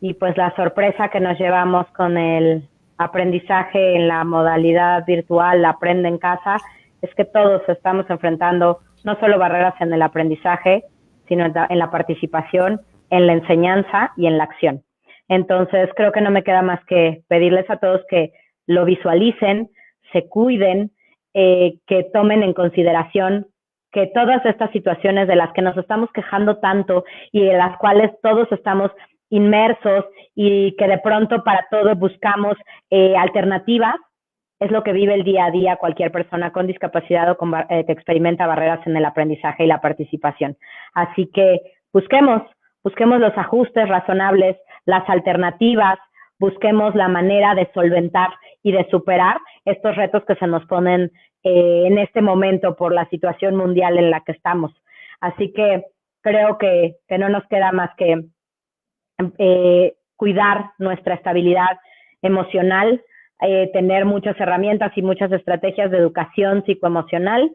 y pues la sorpresa que nos llevamos con el aprendizaje en la modalidad virtual, la Aprende en Casa, es que todos estamos enfrentando no solo barreras en el aprendizaje, sino en la participación, en la enseñanza y en la acción. Entonces, creo que no me queda más que pedirles a todos que lo visualicen, se cuiden, que tomen en consideración que todas estas situaciones de las que nos estamos quejando tanto y de las cuales todos estamos inmersos y que de pronto para todo buscamos alternativas, es lo que vive el día a día cualquier persona con discapacidad o que experimenta barreras en el aprendizaje y la participación. Así que busquemos los ajustes razonables, las alternativas, busquemos la manera de solventar y de superar estos retos que se nos ponen en este momento por la situación mundial en la que estamos. Así que creo que no nos queda más que cuidar nuestra estabilidad emocional, tener muchas herramientas y muchas estrategias de educación psicoemocional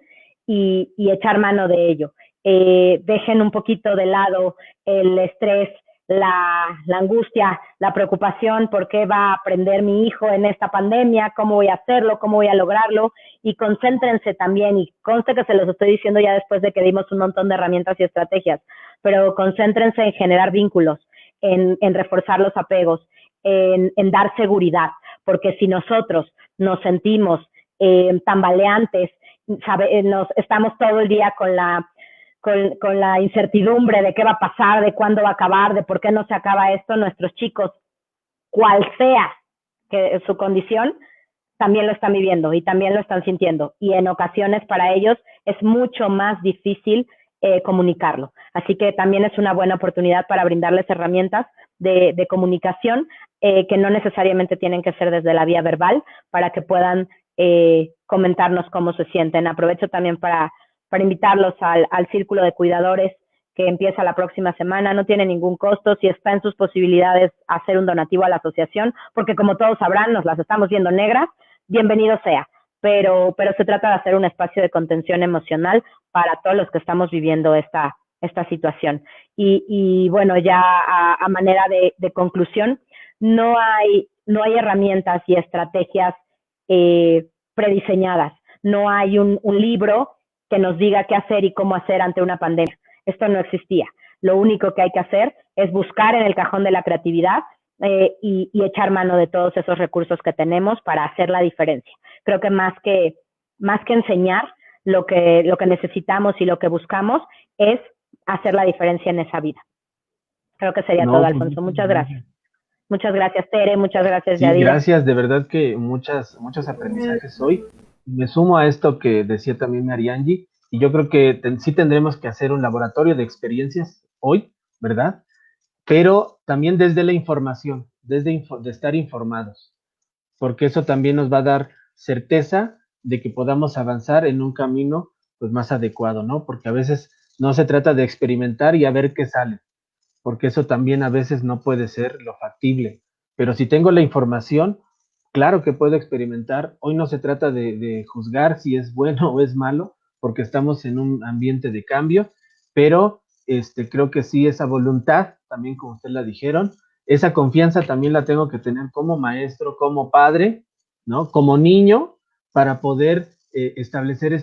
y echar mano de ello. Dejen un poquito de lado el estrés, la angustia, la preocupación por qué va a aprender mi hijo en esta pandemia, cómo voy a hacerlo, cómo voy a lograrlo, y concéntrense también, y conste que se los estoy diciendo ya después de que dimos un montón de herramientas y estrategias, pero concéntrense en generar vínculos, en reforzar los apegos, en dar seguridad, porque si nosotros nos sentimos tambaleantes, estamos todo el día con la incertidumbre de qué va a pasar, de cuándo va a acabar, de por qué no se acaba esto, nuestros chicos, cual sea que su condición, también lo están viviendo y también lo están sintiendo. Y en ocasiones para ellos es mucho más difícil comunicarlo. Así que también es una buena oportunidad para brindarles herramientas de comunicación que no necesariamente tienen que ser desde la vía verbal, para que puedan comentarnos cómo se sienten. Aprovecho también para invitarlos al Círculo de Cuidadores que empieza la próxima semana. No tiene ningún costo, si está en sus posibilidades hacer un donativo a la asociación, porque como todos sabrán, nos las estamos viendo negras, bienvenido sea, pero se trata de hacer un espacio de contención emocional para todos los que estamos viviendo esta situación. Y bueno, ya a manera de conclusión, no hay herramientas y estrategias prediseñadas, no hay un libro que nos diga qué hacer y cómo hacer ante una pandemia. Esto no existía. Lo único que hay que hacer es buscar en el cajón de la creatividad y echar mano de todos esos recursos que tenemos para hacer la diferencia. Creo que más que enseñar, lo que necesitamos y lo que buscamos es hacer la diferencia en esa vida. Creo que sería todo, Alfonso. Muchas gracias. Muchas gracias, Tere, muchas gracias, Sí, Yadira. gracias, de verdad que muchos aprendizajes hoy. Me sumo a esto que decía también Mariangi, y yo creo que sí tendremos que hacer un laboratorio de experiencias hoy, ¿verdad? Pero también desde la información, de estar informados, porque eso también nos va a dar certeza de que podamos avanzar en un camino pues más adecuado, ¿no? Porque a veces no se trata de experimentar y a ver qué sale, porque eso también a veces no puede ser lo factible. Pero si tengo la información, claro que puedo experimentar. Hoy no se trata de juzgar si es bueno o es malo, porque estamos en un ambiente de cambio, pero creo que sí, esa voluntad, también como ustedes la dijeron, esa confianza también la tengo que tener como maestro, como padre, ¿no? Como niño, para poder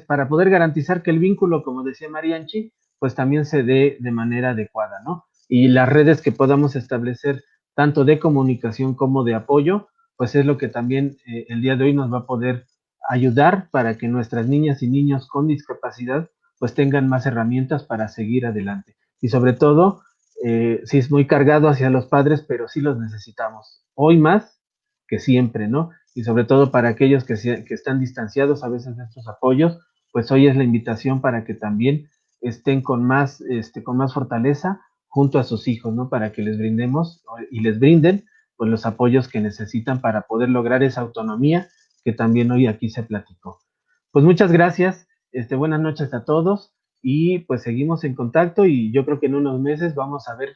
para poder garantizar que el vínculo, como decía Marianchi, pues también se dé de manera adecuada, ¿no? Y las redes que podamos establecer, tanto de comunicación como de apoyo, pues es lo que también el día de hoy nos va a poder ayudar para que nuestras niñas y niños con discapacidad pues tengan más herramientas para seguir adelante. Y sobre todo, sí es muy cargado hacia los padres, pero sí los necesitamos, hoy más que siempre, ¿no? Y sobre todo para aquellos que están distanciados a veces de estos apoyos, pues hoy es la invitación para que también estén con más fortaleza junto a sus hijos, ¿no? Para que les brindemos y les brinden pues los apoyos que necesitan para poder lograr esa autonomía que también hoy aquí se platicó. Pues muchas gracias, buenas noches a todos y pues seguimos en contacto y yo creo que en unos meses vamos a ver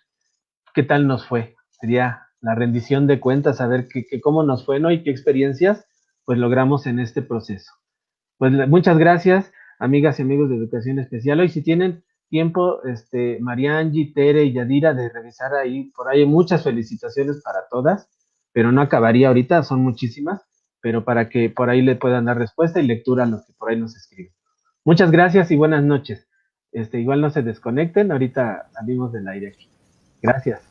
qué tal nos fue. Sería la rendición de cuentas, a ver cómo nos fue, ¿no? Y qué experiencias pues logramos en este proceso. Pues muchas gracias, amigas y amigos de Educación Especial. Hoy si tienen tiempo, Mariangi, Tere y Yadira, de revisar ahí, por ahí hay muchas felicitaciones para todas, pero no acabaría ahorita, son muchísimas, pero para que por ahí le puedan dar respuesta y lectura a los que por ahí nos escriben. Muchas gracias y buenas noches. Igual no se desconecten, ahorita salimos del aire aquí. Gracias.